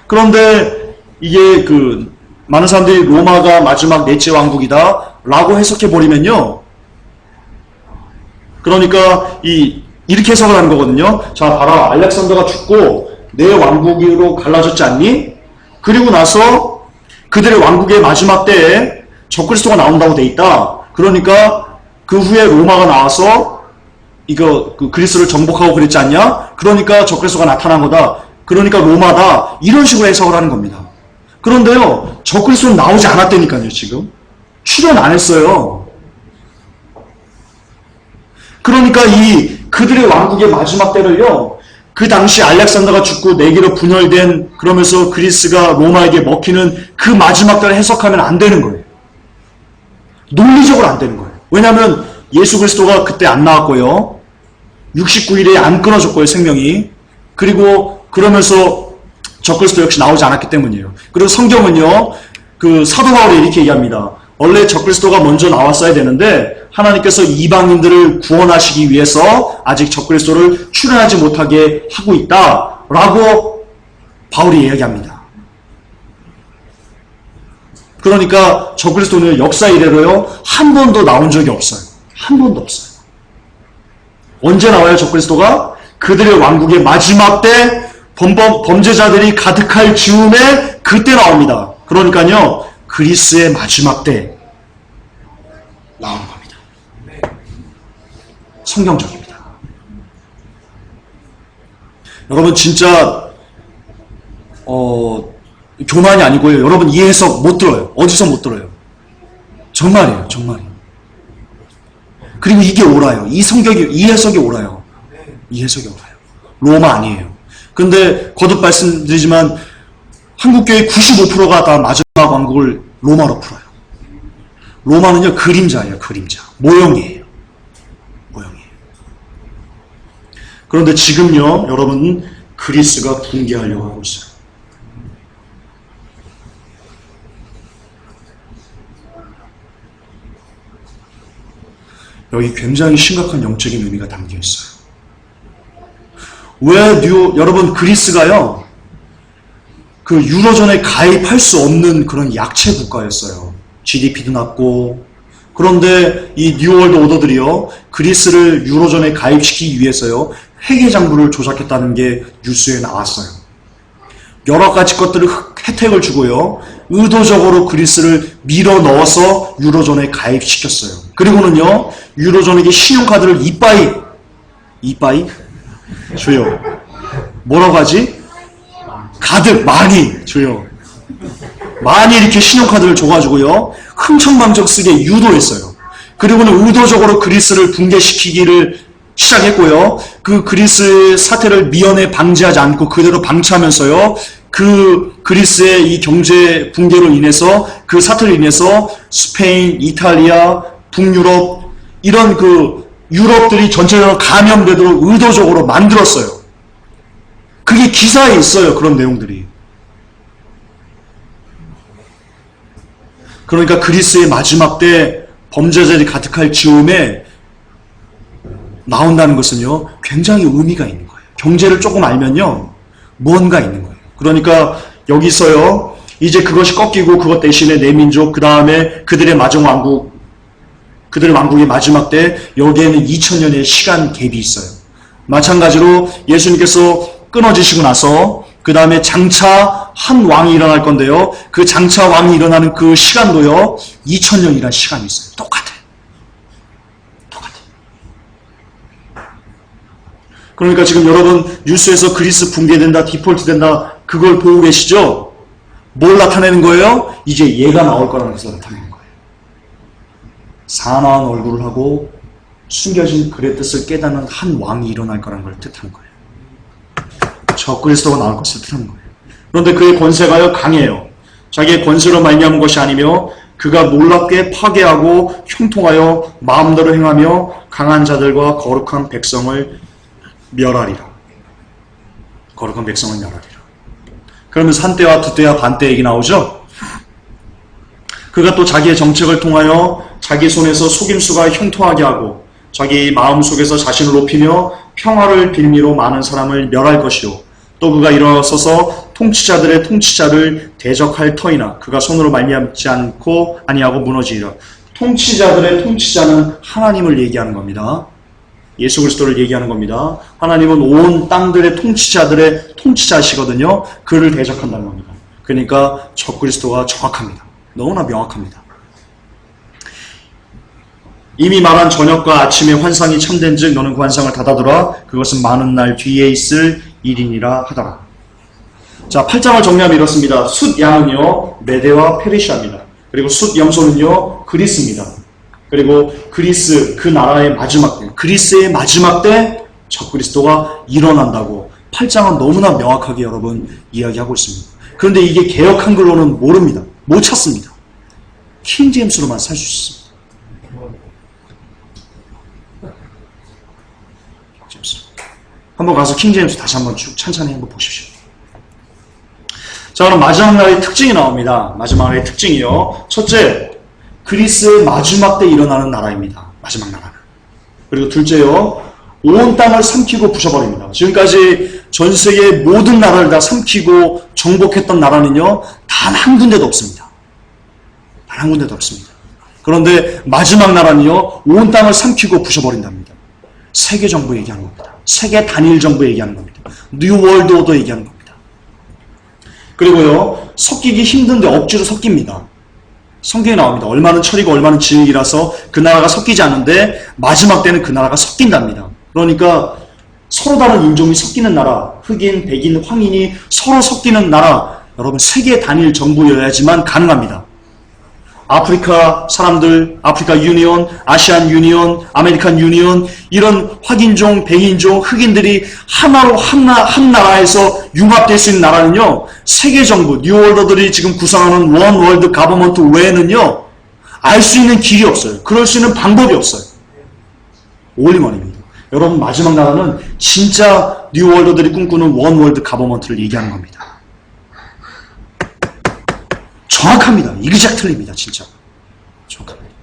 그런데 이게 그 많은 사람들이 로마가 마지막 넷째 왕국이다 라고 해석해버리면요. 그러니까 이렇게 해석을 하는 거거든요. 자, 봐라. 알렉산더가 죽고 내 왕국으로 갈라졌지 않니? 그리고 나서 그들의 왕국의 마지막 때에 적그리스도가 나온다고 돼 있다. 그러니까 그 후에 로마가 나와서 그 그리스를 정복하고 그랬지 않냐? 그러니까 적그리스도가 나타난 거다. 그러니까 로마다. 이런 식으로 해석을 하는 겁니다. 그런데요. 적그리스도는 나오지 않았다니까요. 지금. 출현 안 했어요. 그러니까 그들의 왕국의 마지막 때를요. 그 당시 알렉산더가 죽고 4개로 분열된 그러면서 그리스가 로마에게 먹히는 그 마지막 때를 해석하면 안 되는 거예요. 논리적으로 안 되는 거예요. 왜냐하면 예수 그리스도가 그때 안 나왔고요. 69일에 안 끊어졌고요. 생명이. 그리고 그러면서 적그리스도 역시 나오지 않았기 때문이에요. 그리고 성경은요. 그 사도 바울이 이렇게 얘기합니다. 원래 적그리스도가 먼저 나왔어야 되는데 하나님께서 이방인들을 구원하시기 위해서 아직 적그리스도를 출현하지 못하게 하고 있다라고 바울이 이야기합니다. 그러니까 적그리스도는 역사 이래로요 한 번도 나온 적이 없어요. 한 번도 없어요. 언제 나와요 적그리스도가? 그들의 왕국의 마지막 때 범죄자들이 가득할 즈음에 그때 나옵니다. 그러니까요 그리스의 마지막 때 나오는 겁니다. 성경적입니다. 여러분 진짜 교만이 아니고요. 여러분 이 해석 못 들어요. 어디서 못 들어요. 정말이에요. 정말이에요. 그리고 이게 옳아요. 이 해석이 옳아요. 이 해석이 옳아요. 로마 아니에요. 근데 거듭 말씀드리지만 한국교회 95%가 다 마지막 왕국을 로마로 풀어요. 로마는요 그림자예요. 그림자. 모형이에요. 모형이에요. 그런데 지금요 여러분 그리스가 붕괴하려고 하고 있어요. 여기 굉장히 심각한 영적인 의미가 담겨 있어요. 여러분 그리스가요 그 유로존에 가입할 수 없는 그런 약체 국가였어요. GDP도 낮고. 그런데 이 뉴월드 오더들이요 그리스를 유로존에 가입시키기 위해서요 회계장부를 조작했다는 게 뉴스에 나왔어요. 여러 가지 것들을 혜택을 주고요 의도적으로 그리스를 밀어 넣어서 유로존에 가입시켰어요. 그리고는요 유로존에게 신용카드를 이빠이 줘요. 뭐라고 하지? 가득 많이 줘요. 많이 이렇게 신용카드를 줘가지고요 흥청망청 쓰게 유도했어요. 그리고는 의도적으로 그리스를 붕괴시키기를 시작했고요. 그 그리스의 사태를 미연에 방지하지 않고 그대로 방치하면서요. 그 그리스의 이 경제 붕괴로 인해서 그 사태로 인해서 스페인, 이탈리아, 북유럽 이런 그 유럽들이 전체적으로 감염되도록 의도적으로 만들었어요. 그게 기사에 있어요. 그런 내용들이. 그러니까 그리스의 마지막 때 범죄자들이 가득할 즈음에 나온다는 것은요 굉장히 의미가 있는 거예요. 경제를 조금 알면요 뭔가 있는 거예요. 그러니까 여기서요 이제 그것이 꺾이고 그것 대신에 내 민족 그 다음에 그들의 왕국 그들의 왕국의 마지막 때 여기에는 2000년의 시간 갭이 있어요. 마찬가지로 예수님께서 끊어지시고 나서 그 다음에 장차 한 왕이 일어날 건데요. 그 장차 왕이 일어나는 그 시간도요 2000년이라는 시간이 있어요. 똑같아요. 그러니까 지금 여러분 뉴스에서 그리스 붕괴된다, 디폴트 된다 그걸 보고 계시죠? 뭘 나타내는 거예요? 이제 얘가 나올 거라는 것을 나타내는 거예요. 사나운 얼굴을 하고 숨겨진 글의 뜻을 깨닫는 한 왕이 일어날 거라는 걸 뜻하는 거예요. 적그리스도가 나올 것을 뜻하는 거예요. 그런데 그의 권세가요 강해요. 자기의 권세로 말미암은 것이 아니며 그가 놀랍게 파괴하고 형통하여 마음대로 행하며 강한 자들과 거룩한 백성을 멸하리라. 거룩한 백성을 멸하리라. 그러면서 한때와 두때와 반때 얘기 나오죠. 그가 또 자기의 정책을 통하여 자기 손에서 속임수가 형통하게 하고 자기 마음속에서 자신을 높이며 평화를 빌미로 많은 사람을 멸할 것이요. 또 그가 일어서서 통치자들의 통치자를 대적할 터이나 그가 손으로 말미암지 않고 아니하고 무너지리라. 통치자들의 통치자는 하나님을 얘기하는 겁니다. 예수 그리스도를 얘기하는 겁니다. 하나님은 온 땅들의 통치자들의 통치자시거든요. 그를 대적한다는 겁니다. 그러니까 적그리스도가 정확합니다. 너무나 명확합니다. 이미 말한 저녁과 아침의 환상이 참된즉 너는 그 환상을 닫아두라. 그것은 많은 날 뒤에 있을 일이니라 하더라. 자, 8장을 정리하면 이렇습니다. 숫 양은요 메대와 페르시아입니다. 그리고 숫 염소는요 그리스입니다. 그리고 그리스 그 나라의 마지막 때 그리스의 마지막 때 적그리스도가 일어난다고 8장은 너무나 명확하게 여러분 이야기하고 있습니다. 그런데 이게 개역 한글로는 모릅니다. 못 찾습니다. 킹제임스로만 살 수 있습니다. 한번 가서 킹제임스 다시 한번 쭉 찬찬히 한번 보십시오. 자, 그럼 마지막 나라의 특징이 나옵니다. 마지막 나라의 특징이요. 첫째, 그리스의 마지막 때 일어나는 나라입니다. 마지막 나라는. 그리고 둘째요, 온 땅을 삼키고 부셔버립니다. 지금까지 전 세계의 모든 나라를 다 삼키고 정복했던 나라는요, 단 한 군데도 없습니다. 단 한 군데도 없습니다. 그런데 마지막 나라는요, 온 땅을 삼키고 부셔버린답니다. 세계 정부 얘기하는 겁니다. 세계 단일 정부 얘기하는 겁니다. 뉴 월드 오더 얘기하는 겁니다. 그리고요, 섞이기 힘든데 억지로 섞입니다. 성경에 나옵니다. 얼마는 철이고 얼마는 지흙이라서 그 나라가 섞이지 않는데 마지막 때는 그 나라가 섞인답니다. 그러니까 서로 다른 인종이 섞이는 나라, 흑인, 백인, 황인이 서로 섞이는 나라, 여러분 세계 단일 정부여야지만 가능합니다. 아프리카 사람들, 아프리카 유니온, 아시안 유니온, 아메리칸 유니온, 이런 확인종, 백인종, 흑인들이 하나로 한 나라에서 융합될 수 있는 나라는요, 세계 정부, 뉴월더들이 지금 구성하는 원 월드 가버먼트 외에는요, 알 수 있는 길이 없어요. 그럴 수 있는 방법이 없어요. 올리원입니다. 여러분, 마지막 나라는 진짜 뉴월더들이 꿈꾸는 원 월드 가버먼트를 얘기하는 겁니다. 정확합니다. 이그젝틀리입니다. 진짜. 정확합니다.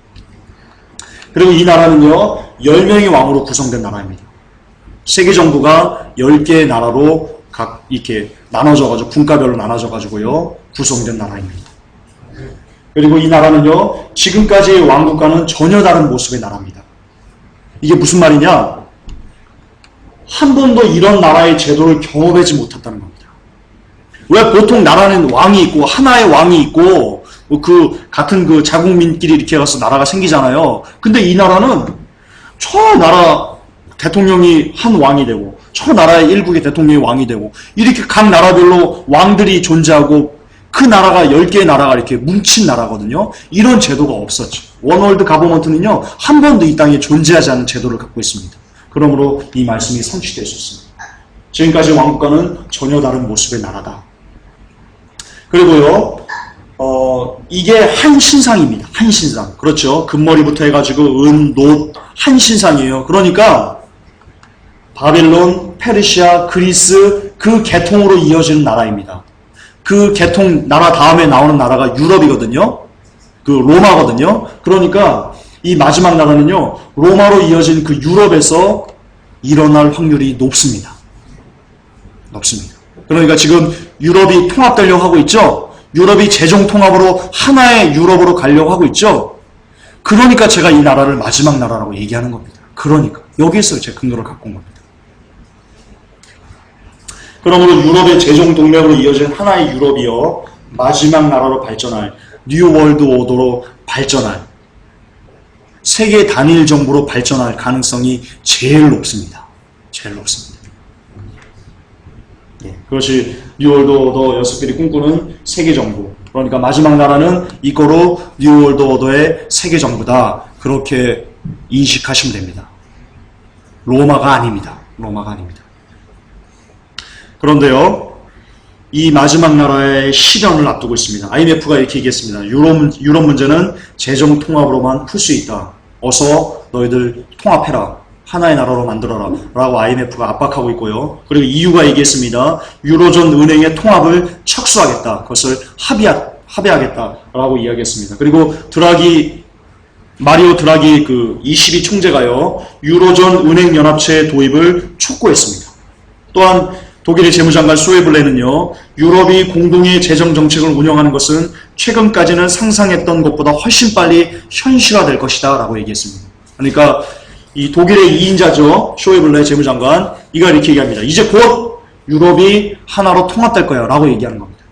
그리고 이 나라는요, 10명의 왕으로 구성된 나라입니다. 세계 정부가 10개의 나라로 각 이렇게 나눠져가지고, 군가별로 나눠져가지고요, 구성된 나라입니다. 그리고 이 나라는요, 지금까지의 왕국과는 전혀 다른 모습의 나라입니다. 이게 무슨 말이냐? 한 번도 이런 나라의 제도를 경험하지 못했다는 겁니다. 왜 보통 나라는 왕이 있고 하나의 왕이 있고 그 같은 그 자국민끼리 이렇게 가서 나라가 생기잖아요. 근데 이 나라는 저 나라 대통령이 한 왕이 되고 저 나라의 일국의 대통령이 왕이 되고 이렇게 각 나라별로 왕들이 존재하고 그 나라가 10개의 나라가 이렇게 뭉친 나라거든요. 이런 제도가 없었죠. 원월드 가버먼트는요, 한 번도 이 땅에 존재하지 않은 제도를 갖고 있습니다. 그러므로 이 말씀이 성취될 수 있습니다. 지금까지 왕국과는 전혀 다른 모습의 나라다. 그리고요, 이게 한신상입니다. 한신상. 그렇죠. 금머리부터 해가지고 은, 놋, 한신상이에요. 그러니까 바벨론, 페르시아, 그리스 그 계통으로 이어지는 나라입니다. 그 계통 나라 다음에 나오는 나라가 유럽이거든요. 그 로마거든요. 그러니까 이 마지막 나라는요, 로마로 이어진 그 유럽에서 일어날 확률이 높습니다. 높습니다. 그러니까 지금 유럽이 통합되려고 하고 있죠. 유럽이 재정 통합으로 하나의 유럽으로 가려고 하고 있죠. 그러니까 제가 이 나라를 마지막 나라라고 얘기하는 겁니다. 그러니까 여기에서 제 근거를 갖고 온 겁니다. 그러므로 유럽의 재정 동맹으로 이어진 하나의 유럽이요, 마지막 나라로 발전할, 뉴 월드 오더로 발전할, 세계 단일 정부로 발전할 가능성이 제일 높습니다. 제일 높습니다. 그것이 뉴월드 오더 녀석들이 꿈꾸는 세계 정부. 그러니까 마지막 나라는 이거로 뉴월드 오더의 세계 정부다. 그렇게 인식하시면 됩니다. 로마가 아닙니다. 로마가 아닙니다. 그런데요, 이 마지막 나라의 실현을 앞두고 있습니다. IMF가 이렇게 얘기했습니다. 유럽 문제는 재정 통합으로만 풀 수 있다. 어서 너희들 통합해라. 하나의 나라로 만들어라 라고 IMF가 압박하고 있고요. 그리고 EU가 얘기했습니다. 유로존 은행의 통합을 착수하겠다. 그것을 합의하겠다 라고 이야기했습니다. 그리고 마리오 드라기 그 22 총재가요, 유로존 은행연합체의 도입을 촉구했습니다. 또한 독일의 재무장관 쇼에블레는요, 유럽이 공동의 재정정책을 운영하는 것은 최근까지는 상상했던 것보다 훨씬 빨리 현실화될 것이다 라고 얘기했습니다. 그러니까 이 독일의 2인자죠. 쇼에블레 재무장관. 이가 이렇게 얘기합니다. 이제 곧 유럽이 하나로 통합될 거야 라고 얘기하는 겁니다.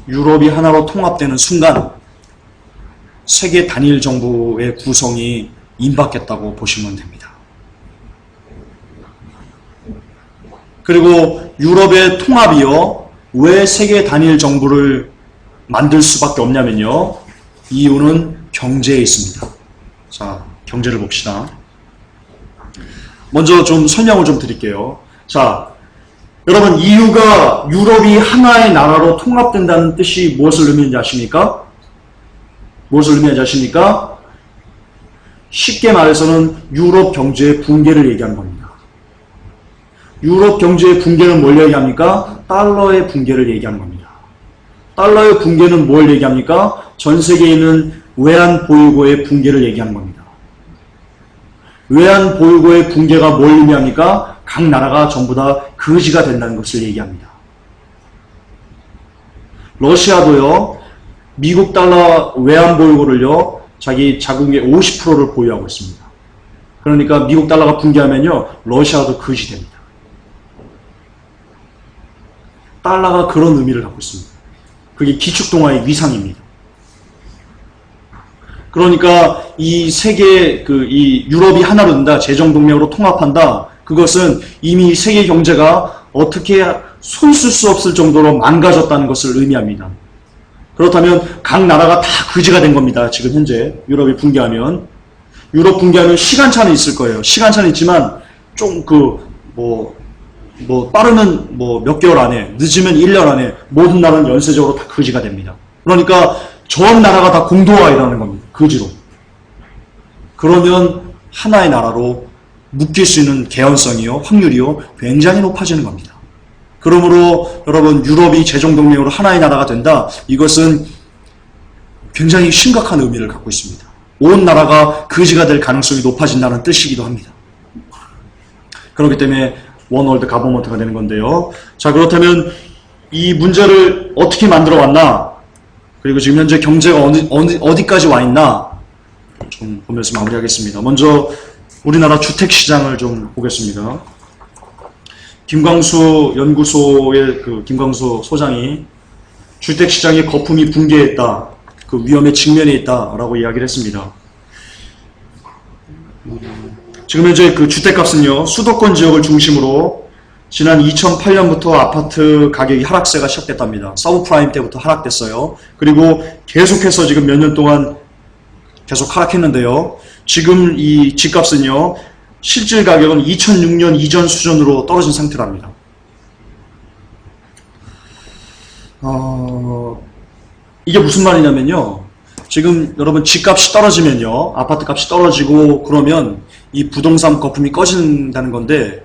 유럽이 하나로 통합되는 순간 세계 단일 정부의 구성이 임박했다고 보시면 됩니다. 그리고 유럽의 통합이요, 왜 세계 단일 정부를 만들 수밖에 없냐면요, 이유는 경제에 있습니다. 자, 경제를 봅시다. 먼저 좀 설명을 좀 드릴게요. 자, 여러분, 이유가 유럽이 하나의 나라로 통합된다는 뜻이 무엇을 의미하는지 아십니까? 무엇을 의미하는지 아십니까? 쉽게 말해서는 유럽 경제의 붕괴를 얘기하는 겁니다. 유럽 경제의 붕괴는 뭘 얘기합니까? 달러의 붕괴를 얘기하는 겁니다. 달러의 붕괴는 뭘 얘기합니까? 전 세계에 있는 외환 보유고의 붕괴를 얘기하는 겁니다. 외환 보유고의 붕괴가 뭘 의미합니까? 각 나라가 전부 다 거지가 된다는 것을 얘기합니다. 러시아도요, 미국 달러 외환 보유고를요, 자기 자국의 50%를 보유하고 있습니다. 그러니까 미국 달러가 붕괴하면요, 러시아도 거지 됩니다. 달러가 그런 의미를 갖고 있습니다. 그게 기축동화의 위상입니다. 그러니까 이 세계, 이 유럽이 하나로 된다, 재정동맹으로 통합한다, 그것은 이미 세계 경제가 어떻게 손 쓸 수 없을 정도로 망가졌다는 것을 의미합니다. 그렇다면 각 나라가 다 거지가 된 겁니다. 지금 현재 유럽이 붕괴하면. 유럽 붕괴하면 시간차는 있을 거예요. 시간차는 있지만 좀 빠르면 몇 개월 안에, 늦으면 1년 안에 모든 나라는 연쇄적으로 다 거지가 됩니다. 그러니까 전 나라가 다 공도화가 일어나는 겁니다. 거지로. 그러면 하나의 나라로 묶일 수 있는 개연성이요, 확률이요, 굉장히 높아지는 겁니다. 그러므로 여러분, 유럽이 재정동맹으로 하나의 나라가 된다. 이것은 굉장히 심각한 의미를 갖고 있습니다. 온 나라가 거지가 될 가능성이 높아진다는 뜻이기도 합니다. 그렇기 때문에 원월드 가버먼트가 되는 건데요. 자, 그렇다면 이 문제를 어떻게 만들어 왔나? 그리고 지금 현재 경제가 어디까지 와 있나? 좀 보면서 마무리하겠습니다. 먼저 우리나라 주택시장을 좀 보겠습니다. 김광수 연구소의 김광수 소장이 주택시장의 거품이 붕괴했다, 그 위험에 직면해 있다라고 이야기를 했습니다. 지금 현재 그 주택값은요, 수도권 지역을 중심으로 지난 2008년부터 아파트 가격이 하락세가 시작됐답니다. 서브프라임 때부터 하락됐어요. 그리고 계속해서 지금 몇 년 동안 계속 하락했는데요. 지금 이 집값은요, 실질 가격은 2006년 이전 수준으로 떨어진 상태랍니다. 이게 무슨 말이냐면요, 지금 여러분 집값이 떨어지면요, 아파트 값이 떨어지고 그러면 이 부동산 거품이 꺼진다는 건데,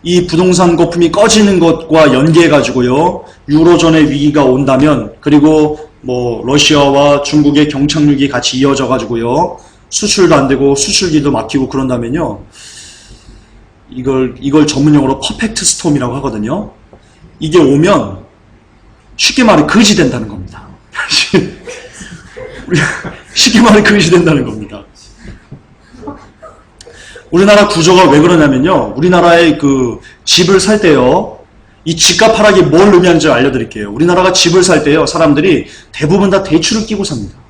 이 부동산 거품이 꺼지는 것과 연계해 가지고요, 유로존의 위기가 온다면, 그리고 러시아와 중국의 경착륙이 같이 이어져 가지고요, 수출도 안 되고 수출기도 막히고 그런다면요, 이걸 전문용어로 퍼펙트 스톰이라고 하거든요. 이게 오면 쉽게 말해 거지 된다는 겁니다. 쉽게 말해 거지 된다는 겁니다. 우리나라 구조가 왜 그러냐면요, 우리나라의 그 집을 살 때요, 이 집값 하락이 뭘 의미하는지 알려드릴게요. 우리나라가 집을 살 때요, 사람들이 대부분 다 대출을 끼고 삽니다.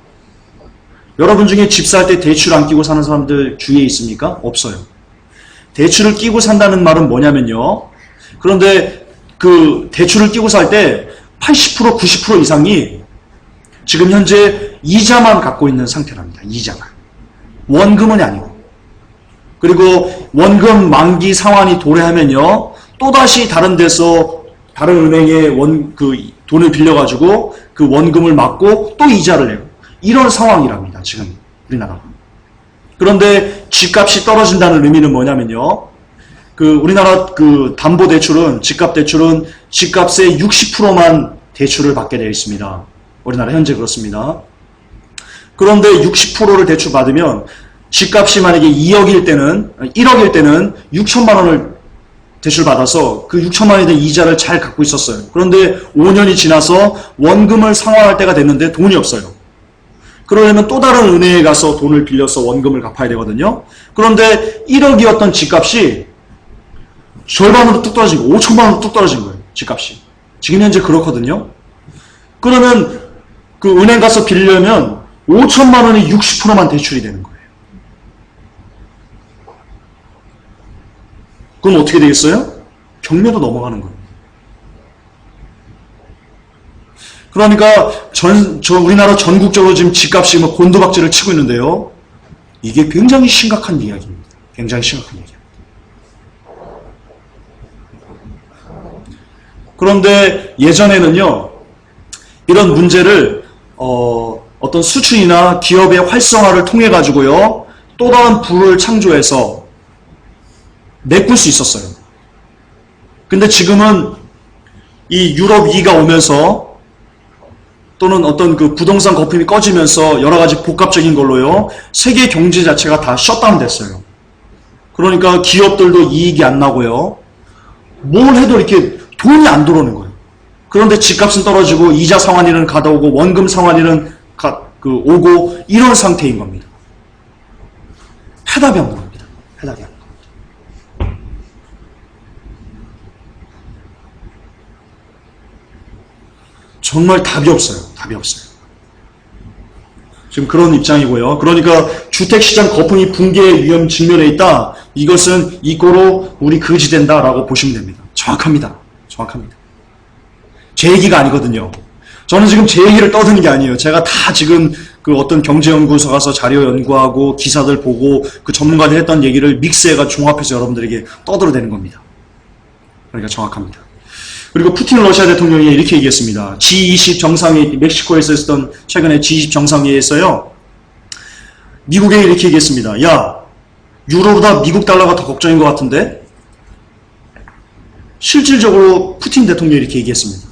여러분 중에 집 살 때 대출 안 끼고 사는 사람들 주위에 있습니까? 없어요. 대출을 끼고 산다는 말은 뭐냐면요, 그런데 그 대출을 끼고 살 때 80%, 90% 이상이 지금 현재 이자만 갖고 있는 상태랍니다. 이자만. 원금은 아니고. 그리고 원금 만기 상환이 도래하면요, 또다시 다른 데서, 다른 은행에 돈을 빌려가지고 그 원금을 막고 또 이자를 내고, 이런 상황이랍니다. 지금 우리나라가. 그런데 집값이 떨어진다는 의미는 뭐냐면요, 우리나라 담보대출은, 집값대출은 집값의 60%만 대출을 받게 되어 있습니다. 우리나라 현재 그렇습니다. 그런데 60%를 대출받으면 집값이 만약에 2억일 때는, 1억일 때는 6천만 원을 대출받아서 그 6천만 원에 대한 이자를 잘 갖고 있었어요. 그런데 5년이 지나서 원금을 상환할 때가 됐는데 돈이 없어요. 그러려면 또 다른 은행에 가서 돈을 빌려서 원금을 갚아야 되거든요. 그런데 1억이었던 집값이 절반으로 뚝 떨어진 거예요. 5천만 원으로 뚝 떨어진 거예요. 집값이. 지금 현재 그렇거든요. 그러면 그 은행 가서 빌려면 5천만 원이 60%만 대출이 되는 거예요. 그럼 어떻게 되겠어요? 경매도 넘어가는 거예요. 그러니까 우리나라 전국적으로 지금 집값이 곤두박질을 치고 있는데요, 이게 굉장히 심각한 이야기입니다. 굉장히 심각한 이야기입니다. 그런데 예전에는요, 이런 문제를 어떤 수출이나 기업의 활성화를 통해 가지고요, 또 다른 부를 창조해서 메꿀 수 있었어요. 근데 지금은 이 유럽 2가 오면서 또는 어떤 그 부동산 거품이 꺼지면서 여러 가지 복합적인 걸로요. 세계 경제 자체가 다 셧다운 됐어요. 그러니까 기업들도 이익이 안 나고요. 뭘 해도 이렇게 돈이 안 들어오는 거예요. 그런데 집값은 떨어지고 이자 상환일은 가다오고 원금 상환일은 오고 이런 상태인 겁니다. 해답이 없는 겁니다. 해답이 없는 겁니다. 정말 답이 없어요. 답이 없어요. 지금 그런 입장이고요. 그러니까 주택시장 거품이 붕괴의 위험 직면에 있다. 이것은 이꼬로 우리 거지된다라고 보시면 됩니다. 정확합니다. 정확합니다. 제 얘기가 아니거든요. 저는 지금 제 얘기를 떠드는 게 아니에요. 제가 다 지금 그 어떤 경제연구소 가서 자료 연구하고 기사들 보고 그 전문가들 했던 얘기를 믹스해가 종합해서 여러분들에게 떠들어대는 겁니다. 그러니까 정확합니다. 그리고 푸틴 러시아 대통령이 이렇게 얘기했습니다. G20 정상회의, 멕시코에서 있었던 최근에 G20 정상회의에서요. 미국에 이렇게 얘기했습니다. 야, 유로보다 미국 달러가 더 걱정인 것 같은데? 실질적으로 푸틴 대통령이 이렇게 얘기했습니다.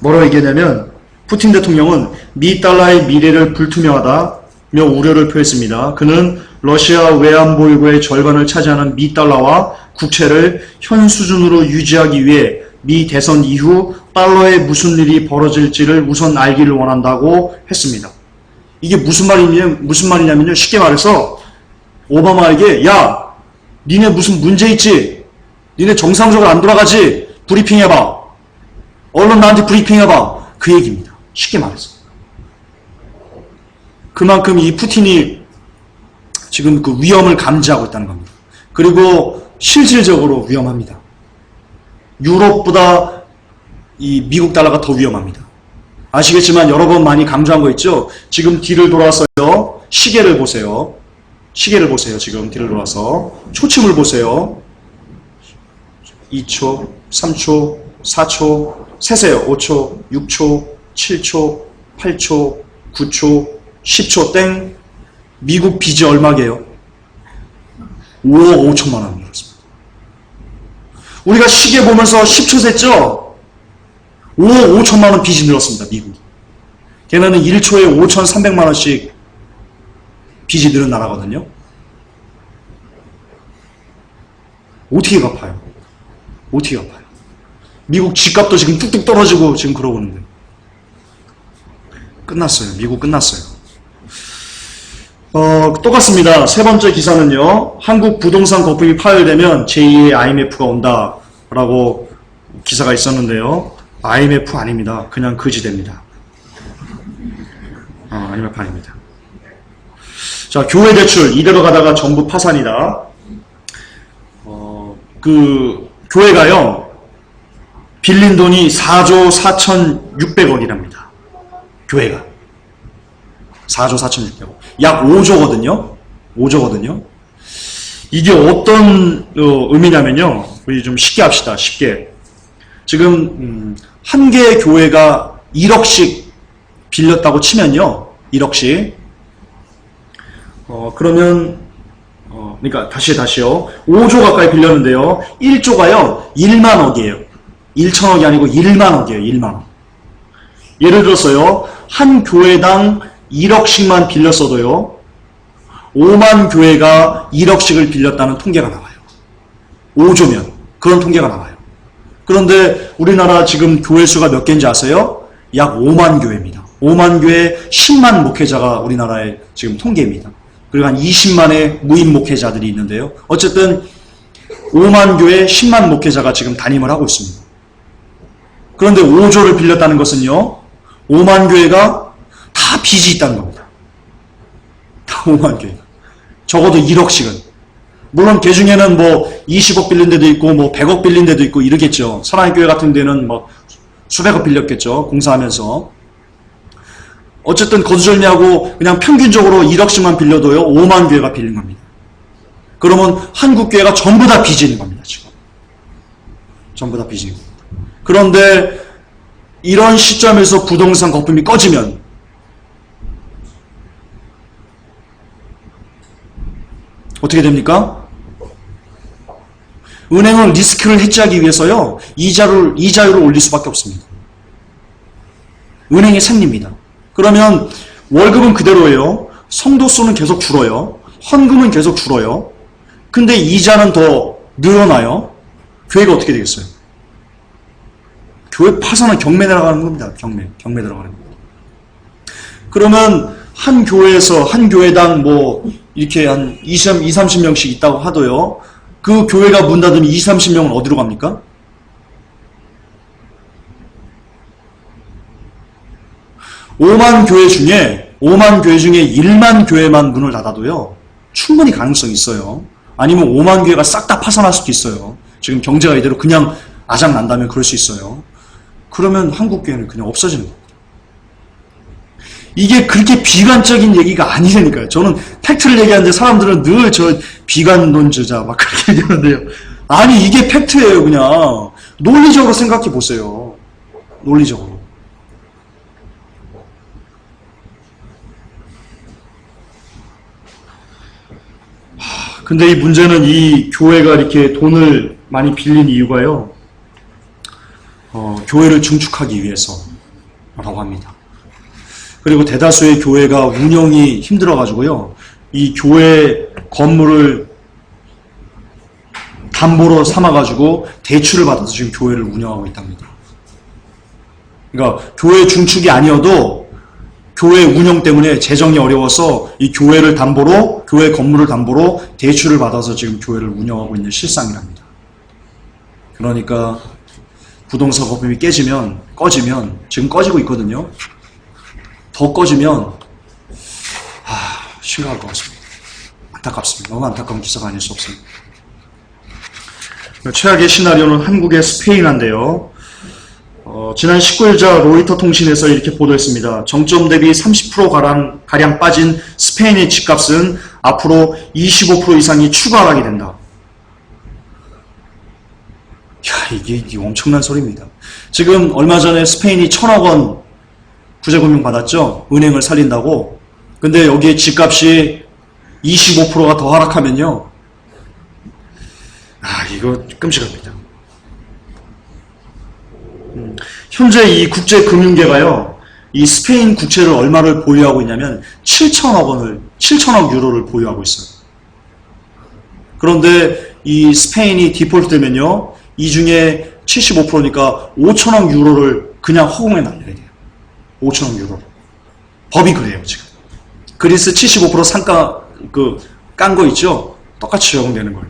뭐라고 얘기했냐면 푸틴 대통령은 미 달러의 미래를 불투명하다며 우려를 표했습니다. 그는 러시아 외환보유고의 절반을 차지하는 미 달러와 국채를 현 수준으로 유지하기 위해 미 대선 이후 달러에 무슨 일이 벌어질지를 우선 알기를 원한다고 했습니다. 이게 무슨 말이냐면요. 쉽게 말해서 오바마에게 야, 니네 무슨 문제 있지? 니네 정상적으로 안 돌아가지? 브리핑해봐. 언론 나한테 브리핑해봐. 그 얘기입니다. 쉽게 말해서. 그만큼 이 푸틴이 지금 그 위험을 감지하고 있다는 겁니다. 그리고 실질적으로 위험합니다. 유럽보다 이 미국 달러가 더 위험합니다. 아시겠지만 여러 번 많이 강조한 거 있죠? 지금 뒤를 돌아서요. 시계를 보세요. 시계를 보세요. 지금 뒤를 돌아서. 초침을 보세요. 2초, 3초, 4초, 세세요. 5초, 6초, 7초, 8초, 9초, 10초 땡. 미국 빚이 얼마게요? 5억 5천만 원 늘었습니다. 우리가 시계 보면서 10초 셌죠? 5억 5천만 원 빚이 늘었습니다. 미국이. 걔네는 1초에 5,300만 원씩 빚이 늘은 나라거든요. 어떻게 갚아요? 어떻게 갚아요? 미국 집값도 지금 뚝뚝 떨어지고 지금 그러고 있는데. 끝났어요. 미국 끝났어요. 똑같습니다. 세 번째 기사는요. 한국 부동산 거품이 파열되면 제2의 IMF가 온다라고 기사가 있었는데요. IMF 아닙니다. 그냥 거지됩니다. IMF 아닙니다. 자, 교회 대출 이대로 가다가 전부 파산이다. 그 교회가요. 빌린 돈이 4조 4,600억이랍니다. 교회가. 4조 4,600억. 약 5조거든요. 5조거든요. 이게 어떤 의미냐면요. 우리 좀 쉽게 합시다. 쉽게. 지금 한 개의 교회가 1억씩 빌렸다고 치면요. 1억씩. 그러면 그러니까 다시요. 5조 가까이 빌렸는데요. 1조가요. 1만억이에요. 1천억이 아니고 1만억이에요. 1만억. 예를 들어서요. 한 교회당 1억씩만 빌렸어도요. 5만 교회가 1억씩을 빌렸다는 통계가 나와요. 5조면 그런 통계가 나와요. 그런데 우리나라 지금 교회 수가 몇 개인지 아세요? 약 5만 교회입니다. 5만 교회 10만 목회자가 우리나라의 지금 통계입니다. 그리고 한 20만의 무임 목회자들이 있는데요. 어쨌든 5만 교회 10만 목회자가 지금 담임을 하고 있습니다. 그런데 5조를 빌렸다는 것은요. 5만 교회가 다 빚이 있다는 겁니다. 다 5만 교회가. 적어도 1억씩은. 물론 그 중에는 뭐 20억 빌린 데도 있고 뭐 100억 빌린 데도 있고 이러겠죠. 사랑의 교회 같은 데는 뭐 수백억 빌렸겠죠. 공사하면서. 어쨌든 거두절미하고 그냥 평균적으로 1억씩만 빌려도요. 5만 교회가 빌린 겁니다. 그러면 한국 교회가 전부 다 빚이 있는 겁니다. 지금. 전부 다 빚이 있는 겁니다. 그런데 이런 시점에서 부동산 거품이 꺼지면 어떻게 됩니까? 은행은 리스크를 해지하기 위해서요, 이자율을 올릴 수밖에 없습니다. 은행의 생리입니다. 그러면 월급은 그대로예요. 성도수는 계속 줄어요. 헌금은 계속 줄어요. 근데 이자는 더 늘어나요. 교회가 어떻게 되겠어요? 교회 파산은 경매 들어가는 겁니다. 경매 들어가는 겁니다. 그러면 한 교회에서 한 교회당 뭐 이렇게 한 30명씩 있다고 하도요. 그 교회가 문 닫으면 30명은 어디로 갑니까? 오만 교회 중에 1만 교회만 문을 닫아도요. 충분히 가능성이 있어요. 아니면 5만 교회가 싹 다 파산할 수도 있어요. 지금 경제가 이대로 그냥 아작 난다면 그럴 수 있어요. 그러면 한국 교회는 그냥 없어지는 겁니다. 이게 그렇게 비관적인 얘기가 아니라니까요. 저는 팩트를 얘기하는데 사람들은 늘 저 비관론주자 막 그렇게 얘기하는데요. 아니 이게 팩트예요. 그냥 논리적으로 생각해 보세요. 논리적으로. 근데 이 문제는 이 교회가 이렇게 돈을 많이 빌린 이유가요. 교회를 중축하기 위해서라고 합니다. 그리고 대다수의 교회가 운영이 힘들어가지고요. 이 교회 건물을 담보로 삼아가지고 대출을 받아서 지금 교회를 운영하고 있답니다. 그러니까 교회 중축이 아니어도 교회 운영 때문에 재정이 어려워서 이 교회 건물을 담보로 대출을 받아서 지금 교회를 운영하고 있는 실상이랍니다. 그러니까 부동산 법인이 꺼지면 지금 꺼지고 있거든요. 더 꺼지면 심각할 것 같습니다. 안타깝습니다. 너무 안타까운 기사가 아닐 수 없습니다. 최악의 시나리오는 한국의 스페인한데요. 지난 19일자 로이터 통신에서 이렇게 보도했습니다. 정점 대비 30%가량 빠진 스페인의 집값은 앞으로 25% 이상이 추가 하락이 된다. 이게 엄청난 소리입니다. 지금 얼마 전에 스페인이 1,000억 원 구제금융 받았죠? 은행을 살린다고. 근데 여기에 집값이 25%가 더 하락하면요. 이거 끔찍합니다. 현재 이 국제금융계가요, 이 스페인 국채를 얼마를 보유하고 있냐면 7천억 유로를 보유하고 있어요. 그런데 이 스페인이 디폴트 되면요, 이 중에 75%니까 5천억 유로를 그냥 허공에 날려야 돼요. 5천억 유로. 법이 그래요, 지금. 그리스 75% 상가, 깐 거 있죠? 똑같이 적용되는 거예요.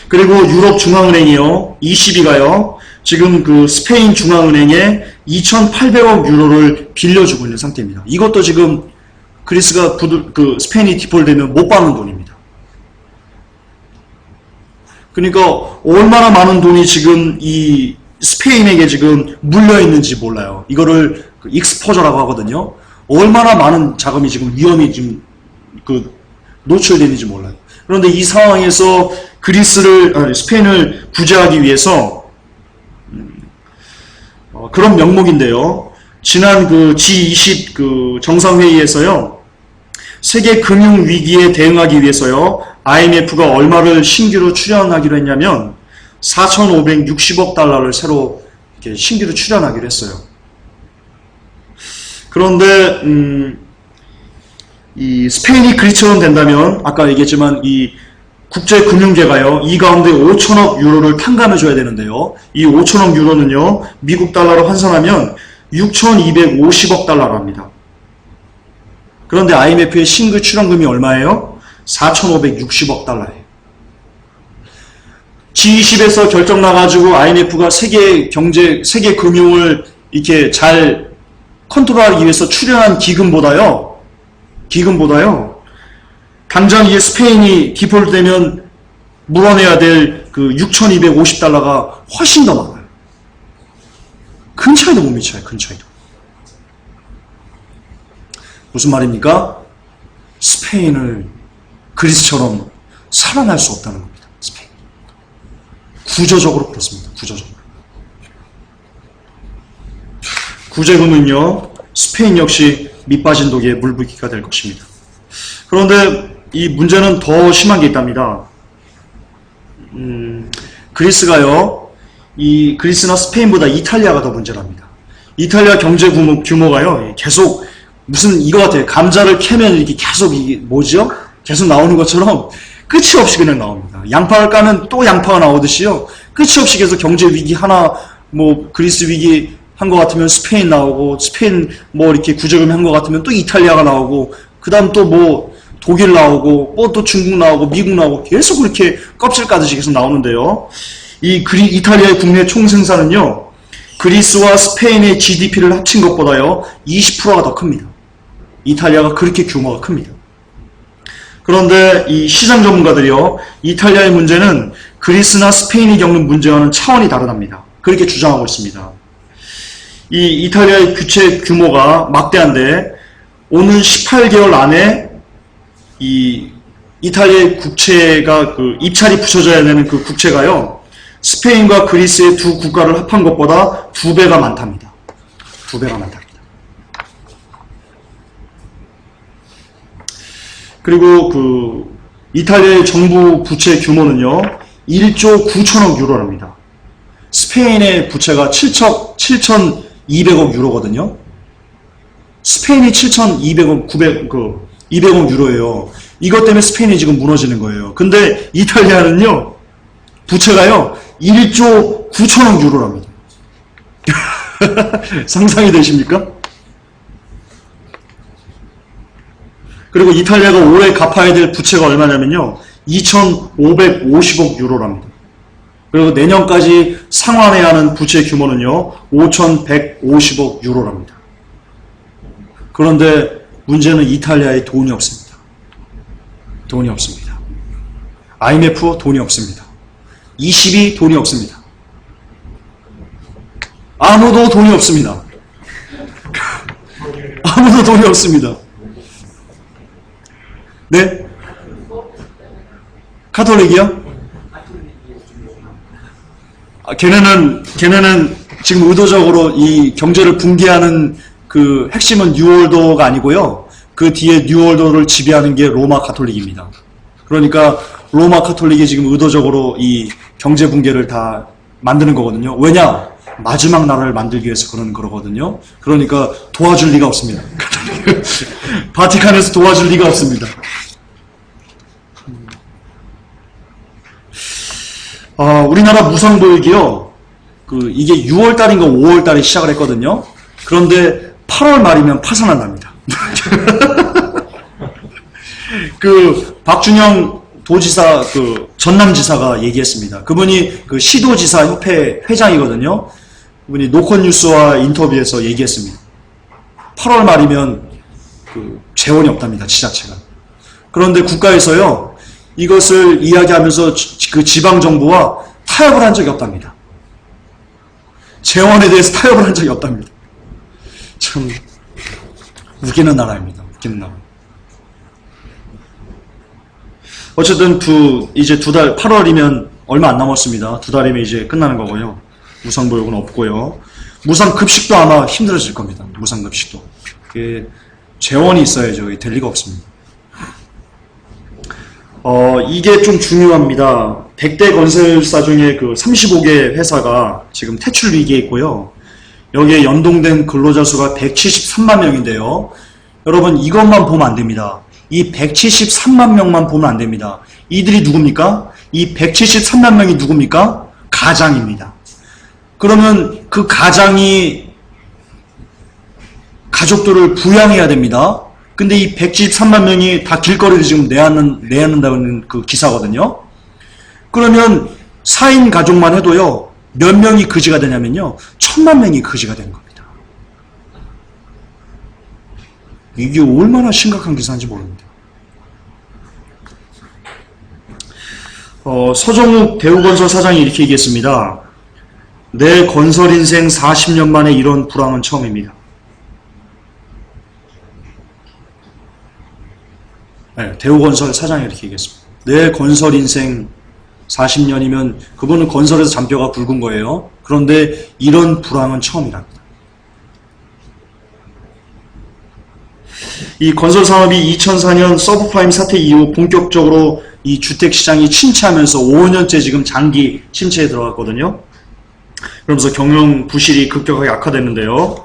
그리고 유럽 중앙은행이요, ECB가요, 지금 스페인 중앙은행에 2,800억 유로를 빌려주고 있는 상태입니다. 이것도 지금 그리스가 스페인이 디폴트 되면 못 받는 돈입니다. 그러니까 얼마나 많은 돈이 지금 이 스페인에게 지금 물려 있는지 몰라요. 이거를 익스포저라고 하거든요. 얼마나 많은 자금이 지금 위험이 지금 노출되는지 몰라요. 그런데 이 상황에서 스페인을 구제하기 위해서 그런 명목인데요. 지난 G20 정상회의에서요, 세계 금융 위기에 대응하기 위해서요, IMF가 얼마를 신규로 출연하기로 했냐면 4,560억 달러를 새로 이렇게 신규로 출연하기로 했어요. 그런데 이 스페인이 그리처럼 된다면 아까 얘기했지만 이 국제금융계가요, 이 가운데 5천억 유로를 탕감해 줘야 되는데요. 이 5천억 유로는요, 미국 달러로 환산하면 6,250억 달러로 합니다. 그런데 IMF의 신규 출연금이 얼마예요? 4,560억 달러예요. G20에서 결정 나가지고 IMF가 세계 금융을 이렇게 잘 컨트롤하기 위해서 출연한 기금보다요, 당장 이게 스페인이 디폴트 되면 물어내야 될 6,250달러가 훨씬 더 많아요. 큰 차이도 못 미쳐요, 큰 차이도. 무슨 말입니까? 스페인을 그리스처럼 살아날 수 없다는 겁니다. 스페인. 구조적으로 그렇습니다. 구조적으로. 구제금은요, 스페인 역시 밑빠진 독에 물붓기가 될 것입니다. 그런데 이 문제는 더 심한 게 있답니다. 그리스가요, 이 그리스나 스페인보다 이탈리아가 더 문제랍니다. 이탈리아 경제 규모가요, 계속 무슨 이거 같아요. 감자를 캐면 이렇게 계속 이게 뭐죠? 계속 나오는 것처럼 끝이 없이 그냥 나옵니다. 양파를 까면 또 양파가 나오듯이요. 끝이 없이 계속 경제 위기 하나, 뭐 그리스 위기 한 것 같으면 스페인 나오고, 스페인 뭐 이렇게 구제금이 한 것 같으면 또 이탈리아가 나오고, 그 다음 또 뭐 독일 나오고, 뭐 또 중국 나오고, 미국 나오고, 계속 그렇게 껍질 까듯이 계속 나오는데요. 이탈리아의 국내 총생산은요, 그리스와 스페인의 GDP를 합친 것보다요, 20%가 더 큽니다. 이탈리아가 그렇게 규모가 큽니다. 그런데 이 시장 전문가들이요, 이탈리아의 문제는 그리스나 스페인이 겪는 문제와는 차원이 다르답니다. 그렇게 주장하고 있습니다. 이 이탈리아의 부채 규모가 막대한데, 오는 18개월 안에 이 이탈리아의 국채가 그 입찰이 붙여져야 되는 그 국채가요, 스페인과 그리스의 두 국가를 합한 것보다 2배가 많답니다. 2배가 많답니다. 그리고 그 이탈리아의 정부 부채 규모는요, 1조 9천억 유로랍니다. 스페인의 부채가 7,200억 유로거든요. 스페인이 200억 유로예요. 이것 때문에 스페인이 지금 무너지는 거예요. 근데 이탈리아는요, 부채가요, 1조 9천억 유로랍니다. 상상이 되십니까? 그리고 이탈리아가 올해 갚아야 될 부채가 얼마냐면요, 2,550억 유로랍니다. 그리고 내년까지 상환해야 하는 부채 규모는요, 5,150억 유로랍니다. 그런데 문제는 이탈리아에 돈이 없습니다. 돈이 없습니다. IMF 돈이 없습니다. 20이 돈이 없습니다. 아무도 돈이 없습니다. 아무도 돈이 없습니다. 네? 카톨릭이요? 걔네는 지금 의도적으로 이 경제를 붕괴하는 그 핵심은 뉴월더가 아니고요. 그 뒤에 뉴월더를 지배하는 게 로마 카톨릭입니다. 그러니까 로마 카톨릭이 지금 의도적으로 이 경제 붕괴를 다 만드는 거거든요. 왜냐? 마지막 나라를 만들기 위해서 그러는 거거든요. 그러니까 도와줄 리가 없습니다. 바티칸에서 도와줄 리가 없습니다. 우리나라 무상보육이요, 이게 6월달인가 5월달에 시작을 했거든요. 그런데 8월 말이면 파산한답니다. 박준영 도지사, 전남지사가 얘기했습니다. 그분이 시도지사 협회 회장이거든요. 그분이 노컷뉴스와 인터뷰에서 얘기했습니다. 8월 말이면 재원이 없답니다, 지자체가. 그런데 국가에서요, 이것을 이야기하면서 그 지방정부와 타협을 한 적이 없답니다. 재원에 대해서 타협을 한 적이 없답니다. 참 웃기는 나라입니다. 웃기는 나라. 어쨌든 이제 2달, 8월이면 얼마 안 남았습니다. 2달이면 이제 끝나는 거고요. 무상보육은 없고요. 무상급식도 아마 힘들어질 겁니다. 무상급식도. 그게 재원이 있어야죠. 될 리가 없습니다. 이게 좀 중요합니다. 100대 건설사 중에 35개 회사가 지금 퇴출 위기에 있고요. 여기에 연동된 근로자 수가 173만 명인데요. 여러분, 이것만 보면 안 됩니다. 이 173만 명만 보면 안 됩니다. 이들이 누굽니까? 이 173만 명이 누굽니까? 가장입니다. 그러면 그 가장이 가족들을 부양해야 됩니다. 근데 이 173만 명이 다 길거리를 지금 내놓는다는 그 기사거든요. 그러면 4인 가족만 해도요, 몇 명이 거지가 되냐면요, 1000만 명이 거지가 되는 겁니다. 이게 얼마나 심각한 기사인지 모릅니다. 서정욱 대우건설 사장이 이렇게 얘기했습니다. 내 건설 인생 40년 만에 이런 불황은 처음입니다. 네, 대우건설 사장이 이렇게 얘기했습니다. 내 건설 인생 40년이면 그분은 건설에서 잔뼈가 굵은 거예요. 그런데 이런 불황은 처음이랍니다. 이 건설 산업이 2004년 서브프라임 사태 이후 본격적으로 이 주택시장이 침체하면서 5년째 지금 장기 침체에 들어갔거든요. 그러면서 경영 부실이 급격하게 악화됐는데요.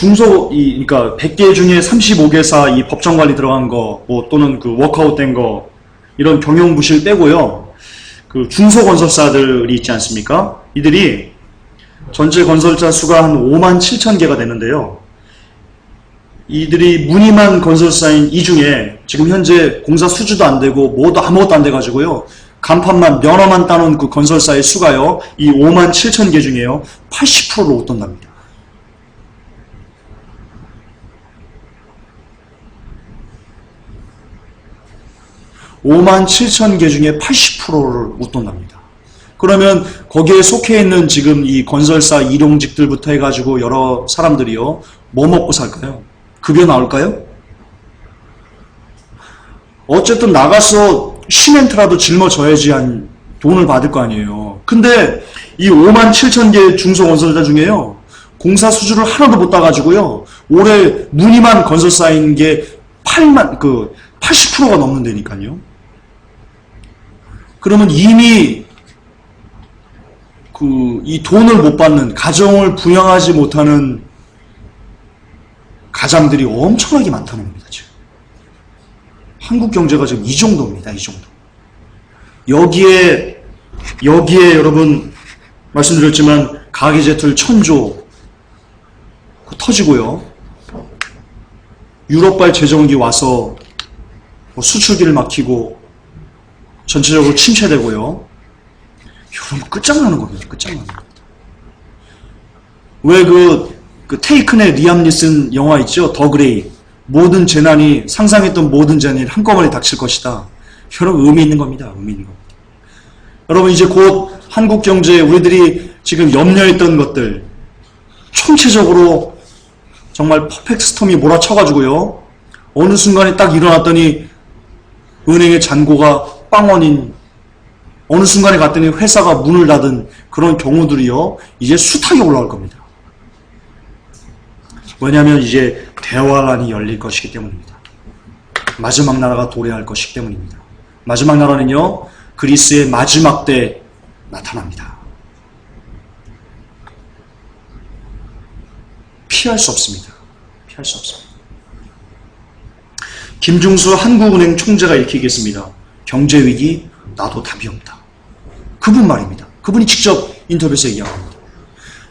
그러니까 100개 중에 35개사 이 법정 관리 들어간 거, 또는 그 워크아웃 된 거, 이런 경영 부실 빼고요. 그 중소건설사들이 있지 않습니까? 이들이 전체 건설자 수가 한 5만 7천 개가 되는데요. 이들이 무늬만 건설사인 이 중에 지금 현재 공사 수주도 안 되고 아무것도 안 돼가지고요. 간판만 면허만 따놓은 그 건설사의 수가요. 이 5만 7천 개 중에요. 80%를 웃돈답니다. 5만 7천 개 중에 80%를 웃돈답니다. 그러면 거기에 속해 있는 지금 이 건설사 일용직들부터 해가지고 여러 사람들이요. 뭐 먹고 살까요? 급여 나올까요? 어쨌든 나가서 시멘트라도 짊어져야지 한 돈을 받을 거 아니에요. 근데 이 5만 7천 개 중소건설자 중에요. 공사 수주를 하나도 못 따가지고요. 올해 무늬만 건설사인 게 80%가 넘는다니까요. 그러면 이미 이 돈을 못 받는, 가정을 부양하지 못하는 가장들이 엄청나게 많다는 겁니다, 지금. 한국 경제가 지금 이 정도입니다, 이 정도. 여기에 여러분, 말씀드렸지만, 가계재틀 1000조 터지고요. 유럽발 재정기 와서 수출기를 막히고, 전체적으로 침체되고요. 여러분, 끝장나는 겁니다, 끝장나는 겁니다. 왜 테이큰의 리암 니슨 영화 있죠? 더 그레이. 모든 재난이, 상상했던 모든 재난이 한꺼번에 닥칠 것이다. 여러분, 의미 있는 겁니다. 의미 있는 겁니다. 여러분, 이제 곧 한국 경제에 우리들이 지금 염려했던 것들, 총체적으로 정말 퍼펙트 스톰이 몰아쳐가지고요. 어느 순간에 딱 일어났더니 은행의 잔고가 빵원인, 어느 순간에 갔더니 회사가 문을 닫은 그런 경우들이요. 이제 숱하게 올라올 겁니다. 왜냐하면 이제 대화란이 열릴 것이기 때문입니다. 마지막 나라가 도래할 것이기 때문입니다. 마지막 나라는요. 그리스의 마지막 때 나타납니다. 피할 수 없습니다. 피할 수 없습니다. 김중수 한국은행 총재가 이렇게 얘기했습니다. 경제위기 나도 답이 없다. 그분 말입니다. 그분이 직접 인터뷰에서 얘기합니다.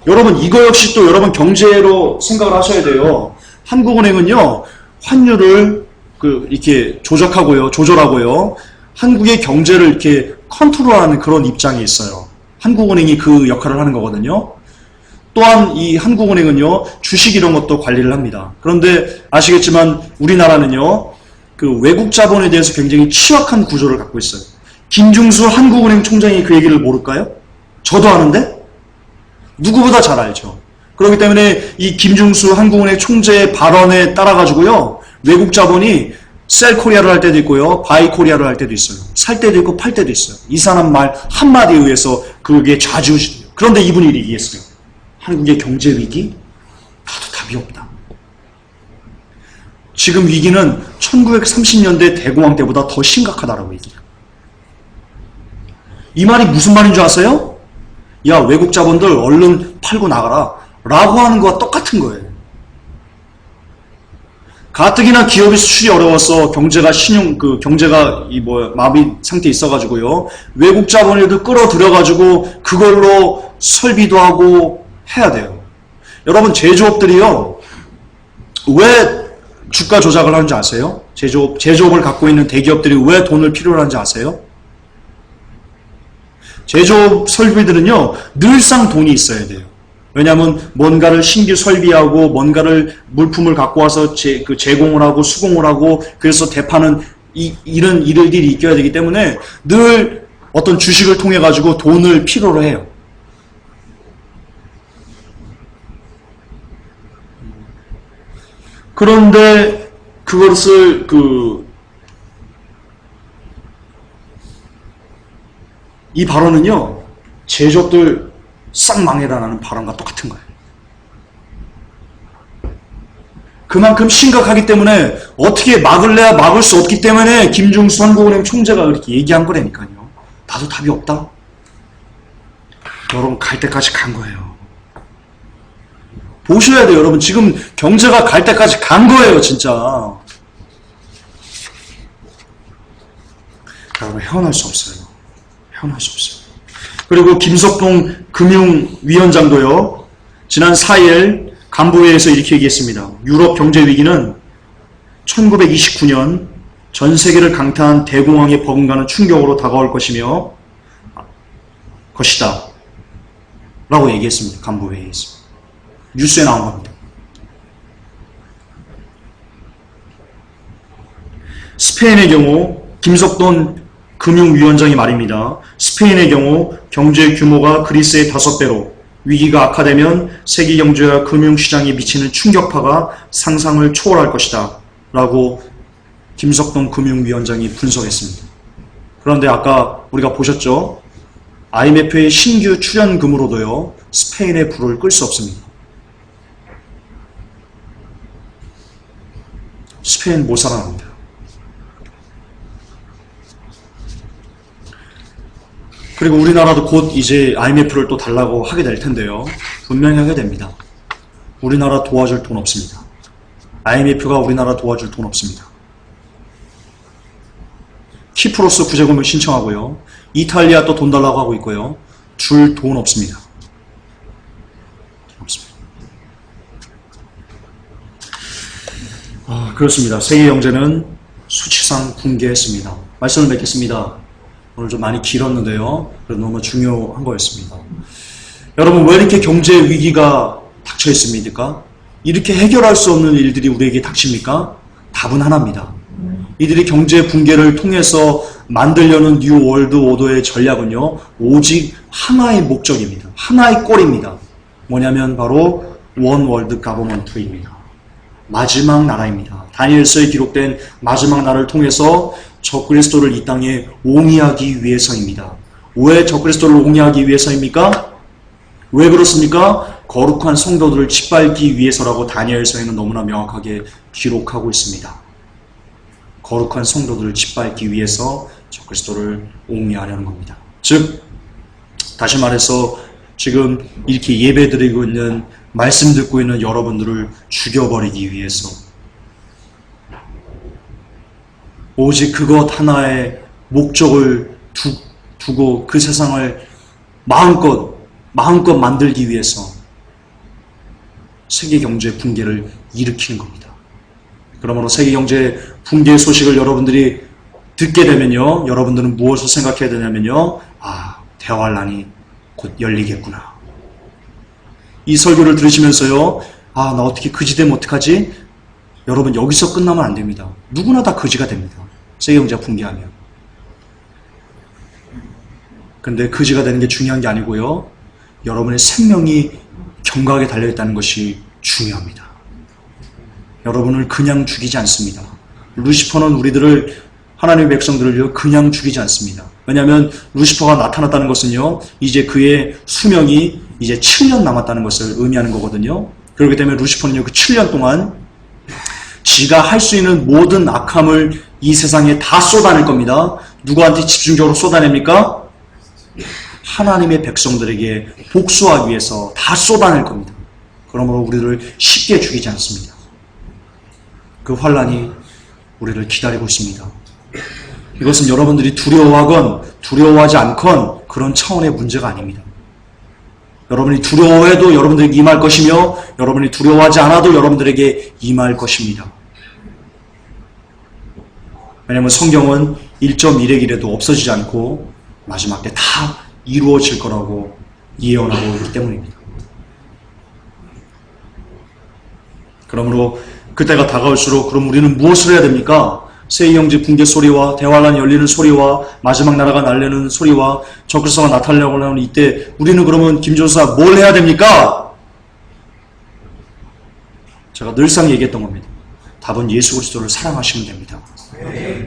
여러분, 이거 역시 또 여러분 경제로 생각을 하셔야 돼요. 한국은행은요, 환율을 이렇게 조절하고요. 한국의 경제를 이렇게 컨트롤하는 그런 입장이 있어요. 한국은행이 그 역할을 하는 거거든요. 또한 이 한국은행은요, 주식 이런 것도 관리를 합니다. 그런데 아시겠지만 우리나라는요, 그 외국 자본에 대해서 굉장히 취약한 구조를 갖고 있어요. 김중수 한국은행 총장이 그 얘기를 모를까요? 저도 아는데? 누구보다 잘 알죠. 그렇기 때문에 이 김중수 한국은행 총재의 발언에 따라가지고요, 외국 자본이 셀 코리아를 할 때도 있고요, 바이 코리아를 할 때도 있어요. 살 때도 있고 팔 때도 있어요. 이 사람 말 한마디에 의해서 그게 좌지우지돼요. 그런데 이분이 얘기했어요. 한국의 경제 위기? 나도 답이 없다. 지금 위기는 1930년대 대공황 때보다 더 심각하다라고 얘기해요. 이 말이 무슨 말인 줄 아세요? 야, 외국 자본들 얼른 팔고 나가라 라고 하는 거와 똑같은 거예요. 가뜩이나 기업이 수출이 어려워서 경제가 마비 상태에 있어가지고요. 외국 자본을 끌어들여가지고 그걸로 설비도 하고 해야 돼요. 여러분, 제조업들이요. 왜 주가 조작을 하는지 아세요? 제조업을 갖고 있는 대기업들이 왜 돈을 필요로 하는지 아세요? 제조업 설비들은요, 늘상 돈이 있어야 돼요. 왜냐하면 뭔가를 신규 설비하고 뭔가를 물품을 갖고 와서 제공을 하고 수공을 하고 그래서 대파는 이런 일들이 있어야 되기 때문에 늘 어떤 주식을 통해 가지고 돈을 필요로 해요. 그런데 그것을 이 발언은요, 제조업들 싹 망해라라는 발언과 똑같은 거예요. 그만큼 심각하기 때문에 어떻게 막을래야 막을 수 없기 때문에 김중수 한국은행 총재가 그렇게 얘기한 거라니까요. 나도 답이 없다. 여러분 갈 때까지 간 거예요. 보셔야 돼요. 여러분 지금 경제가 갈 때까지 간 거예요. 진짜. 여러분 헤어날 수 없어요. 헤어날 수 없어요. 그리고 김석동 금융위원장도요. 지난 4일 간부회에서 이렇게 얘기했습니다. 유럽 경제 위기는 1929년 전 세계를 강타한 대공황에 버금가는 충격으로 다가올 것이다. 라고 얘기했습니다. 간부회의에서. 뉴스에 나온 겁니다. 스페인의 경우 김석돈 금융위원장이 말입니다. 스페인의 경우 경제 규모가 그리스의 5배로 위기가 악화되면 세계 경제와 금융시장에 미치는 충격파가 상상을 초월할 것이다. 라고 김석동 금융위원장이 분석했습니다. 그런데 아까 우리가 보셨죠? IMF의 신규 출연금으로도요. 스페인의 불을 끌 수 없습니다. 스페인 못 살아납니다. 그리고 우리나라도 곧 이제 IMF를 또 달라고 하게 될 텐데요. 분명히 하게 됩니다. 우리나라 도와줄 돈 없습니다. IMF가 우리나라 도와줄 돈 없습니다. 키프로스 구제금을 신청하고요. 이탈리아 또 돈 달라고 하고 있고요. 줄 돈 없습니다. 없습니다. 그렇습니다. 세계 경제는 수치상 붕괴했습니다. 말씀을 맺겠습니다. 오늘 좀 많이 길었는데요. 그래도 너무 중요한 거였습니다. 여러분 왜 이렇게 경제 위기가 닥쳐 있습니까? 이렇게 해결할 수 없는 일들이 우리에게 닥칩니까? 답은 하나입니다. 이들이 경제 붕괴를 통해서 만들려는 뉴 월드 오더의 전략은요. 오직 하나의 목적입니다. 하나의 꼴입니다. 뭐냐면 바로 원 월드 가버먼트입니다. 마지막 나라입니다. 다니엘서에 기록된 마지막 나라를 통해서 적그리스도를 이 땅에 옹이하기 위해서입니다. 왜 적그리스도를 옹이하기 위해서입니까? 왜 그렇습니까? 거룩한 성도들을 짓밟기 위해서라고 다니엘서에는 너무나 명확하게 기록하고 있습니다. 거룩한 성도들을 짓밟기 위해서 적그리스도를 옹이하려는 겁니다. 즉 다시 말해서 지금 이렇게 예배드리고 있는 말씀 듣고 있는 여러분들을 죽여버리기 위해서 오직 그것 하나의 목적을 두고 그 세상을 마음껏 만들기 위해서 세계 경제 붕괴를 일으키는 겁니다. 그러므로 세계 경제 붕괴 소식을 여러분들이 듣게 되면요, 여러분들은 무엇을 생각해야 되냐면요, 대환란이 곧 열리겠구나. 이 설교를 들으시면서요, 나 어떻게 그지 되면 어떡하지? 여러분 여기서 끝나면 안 됩니다. 누구나 다 그지가 됩니다. 세계 경제가 붕괴하면. 근데 그지가 되는 게 중요한 게 아니고요. 여러분의 생명이 견고하게 달려있다는 것이 중요합니다. 여러분을 그냥 죽이지 않습니다. 루시퍼는 우리들을 하나님의 백성들을 그냥 죽이지 않습니다. 왜냐하면 루시퍼가 나타났다는 것은요. 이제 그의 수명이 이제 7년 남았다는 것을 의미하는 거거든요. 그렇기 때문에 루시퍼는요. 그 7년 동안 지가 할 수 있는 모든 악함을 이 세상에 다 쏟아낼 겁니다. 누구한테 집중적으로 쏟아냅니까? 하나님의 백성들에게 복수하기 위해서 다 쏟아낼 겁니다. 그러므로 우리를 쉽게 죽이지 않습니다. 그 환란이 우리를 기다리고 있습니다. 이것은 여러분들이 두려워하건 두려워하지 않건 그런 차원의 문제가 아닙니다. 여러분이 두려워해도 여러분들에게 임할 것이며 여러분이 두려워하지 않아도 여러분들에게 임할 것입니다. 왜냐하면 성경은 1.1의 길에도 없어지지 않고 마지막 때 다 이루어질 거라고 예언하고 있기 때문입니다. 그러므로 그때가 다가올수록 그럼 우리는 무엇을 해야 됩니까? 세계경제 붕괴 소리와 대환란이 열리는 소리와 마지막 나라가 날리는 소리와 적그리스도가 나타나려고 하는 이때 우리는 그러면 김전사 뭘 해야 됩니까? 제가 늘상 얘기했던 겁니다. 답은 예수 그리스도를 사랑하시면 됩니다.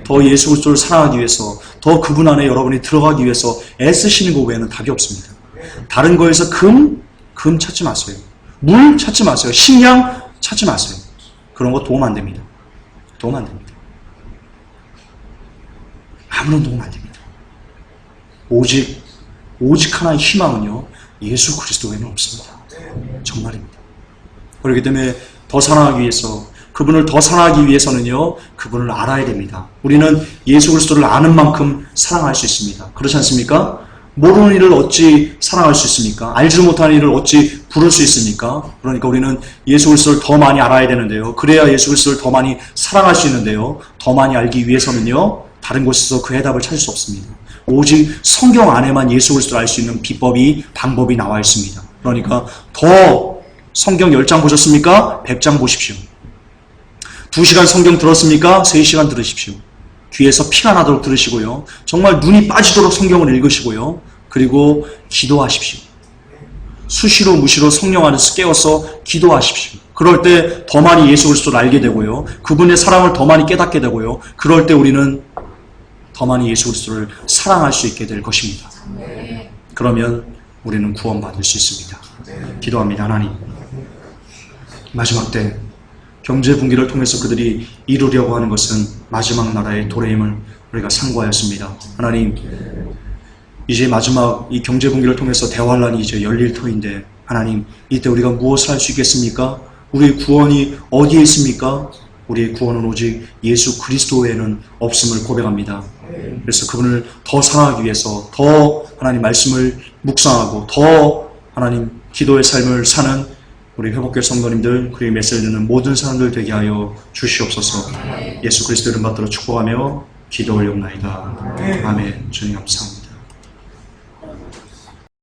더 예수 그리스도를 사랑하기 위해서 더 그분 안에 여러분이 들어가기 위해서 애쓰시는 것 외에는 답이 없습니다. 다른 거에서 금 찾지 마세요. 물 찾지 마세요. 식량 찾지 마세요. 그런 거 도움 안 됩니다. 도움 안 됩니다. 아무런 도움 안 됩니다. 오직 하나의 희망은요, 예수 그리스도 외에는 없습니다. 정말입니다. 그렇기 때문에 더 사랑하기 위해서, 그분을 더 사랑하기 위해서는요, 그분을 알아야 됩니다. 우리는 예수 그리스도를 아는 만큼 사랑할 수 있습니다. 그렇지 않습니까? 모르는 이를 어찌 사랑할 수 있습니까? 알지 못하는 이를 어찌 부를 수 있습니까? 그러니까 우리는 예수 그리스도를 더 많이 알아야 되는데요. 그래야 예수 그리스도를 더 많이 사랑할 수 있는데요. 더 많이 알기 위해서는요, 다른 곳에서 그 해답을 찾을 수 없습니다. 오직 성경 안에만 예수 그리스도를 알 수 있는 비법이, 방법이 나와 있습니다. 그러니까 더 성경 10장 보셨습니까? 100장 보십시오. 2시간 성경 들었습니까? 3시간 들으십시오. 귀에서 피가 나도록 들으시고요. 정말 눈이 빠지도록 성경을 읽으시고요. 그리고 기도하십시오. 수시로 무시로 성령 안에서 깨어서 기도하십시오. 그럴 때 더 많이 예수 그리스도를 알게 되고요. 그분의 사랑을 더 많이 깨닫게 되고요. 그럴 때 우리는 더 많이 예수 그리스도를 사랑할 수 있게 될 것입니다. 그러면 우리는 구원받을 수 있습니다. 기도합니다. 하나님, 마지막 때 경제 붕괴를 통해서 그들이 이루려고 하는 것은 마지막 나라의 도래임을 우리가 상고하였습니다. 하나님, 이제 마지막 이 경제 붕괴를 통해서 대환란이 이제 열릴 터인데, 하나님, 이때 우리가 무엇을 할 수 있겠습니까? 우리의 구원이 어디에 있습니까? 우리의 구원은 오직 예수 그리스도 외에는 없음을 고백합니다. 그래서 그분을 더 사랑하기 위해서 더 하나님 말씀을 묵상하고 더 하나님 기도의 삶을 사는 우리 회복교회 성도님들, 그리고 메시지를 듣는 모든 사람들 되게 하여 주시옵소서. 예수 그리스도 이름 받들어 축복하며 기도 올려옵나이다. 아멘. 주님 감사합니다.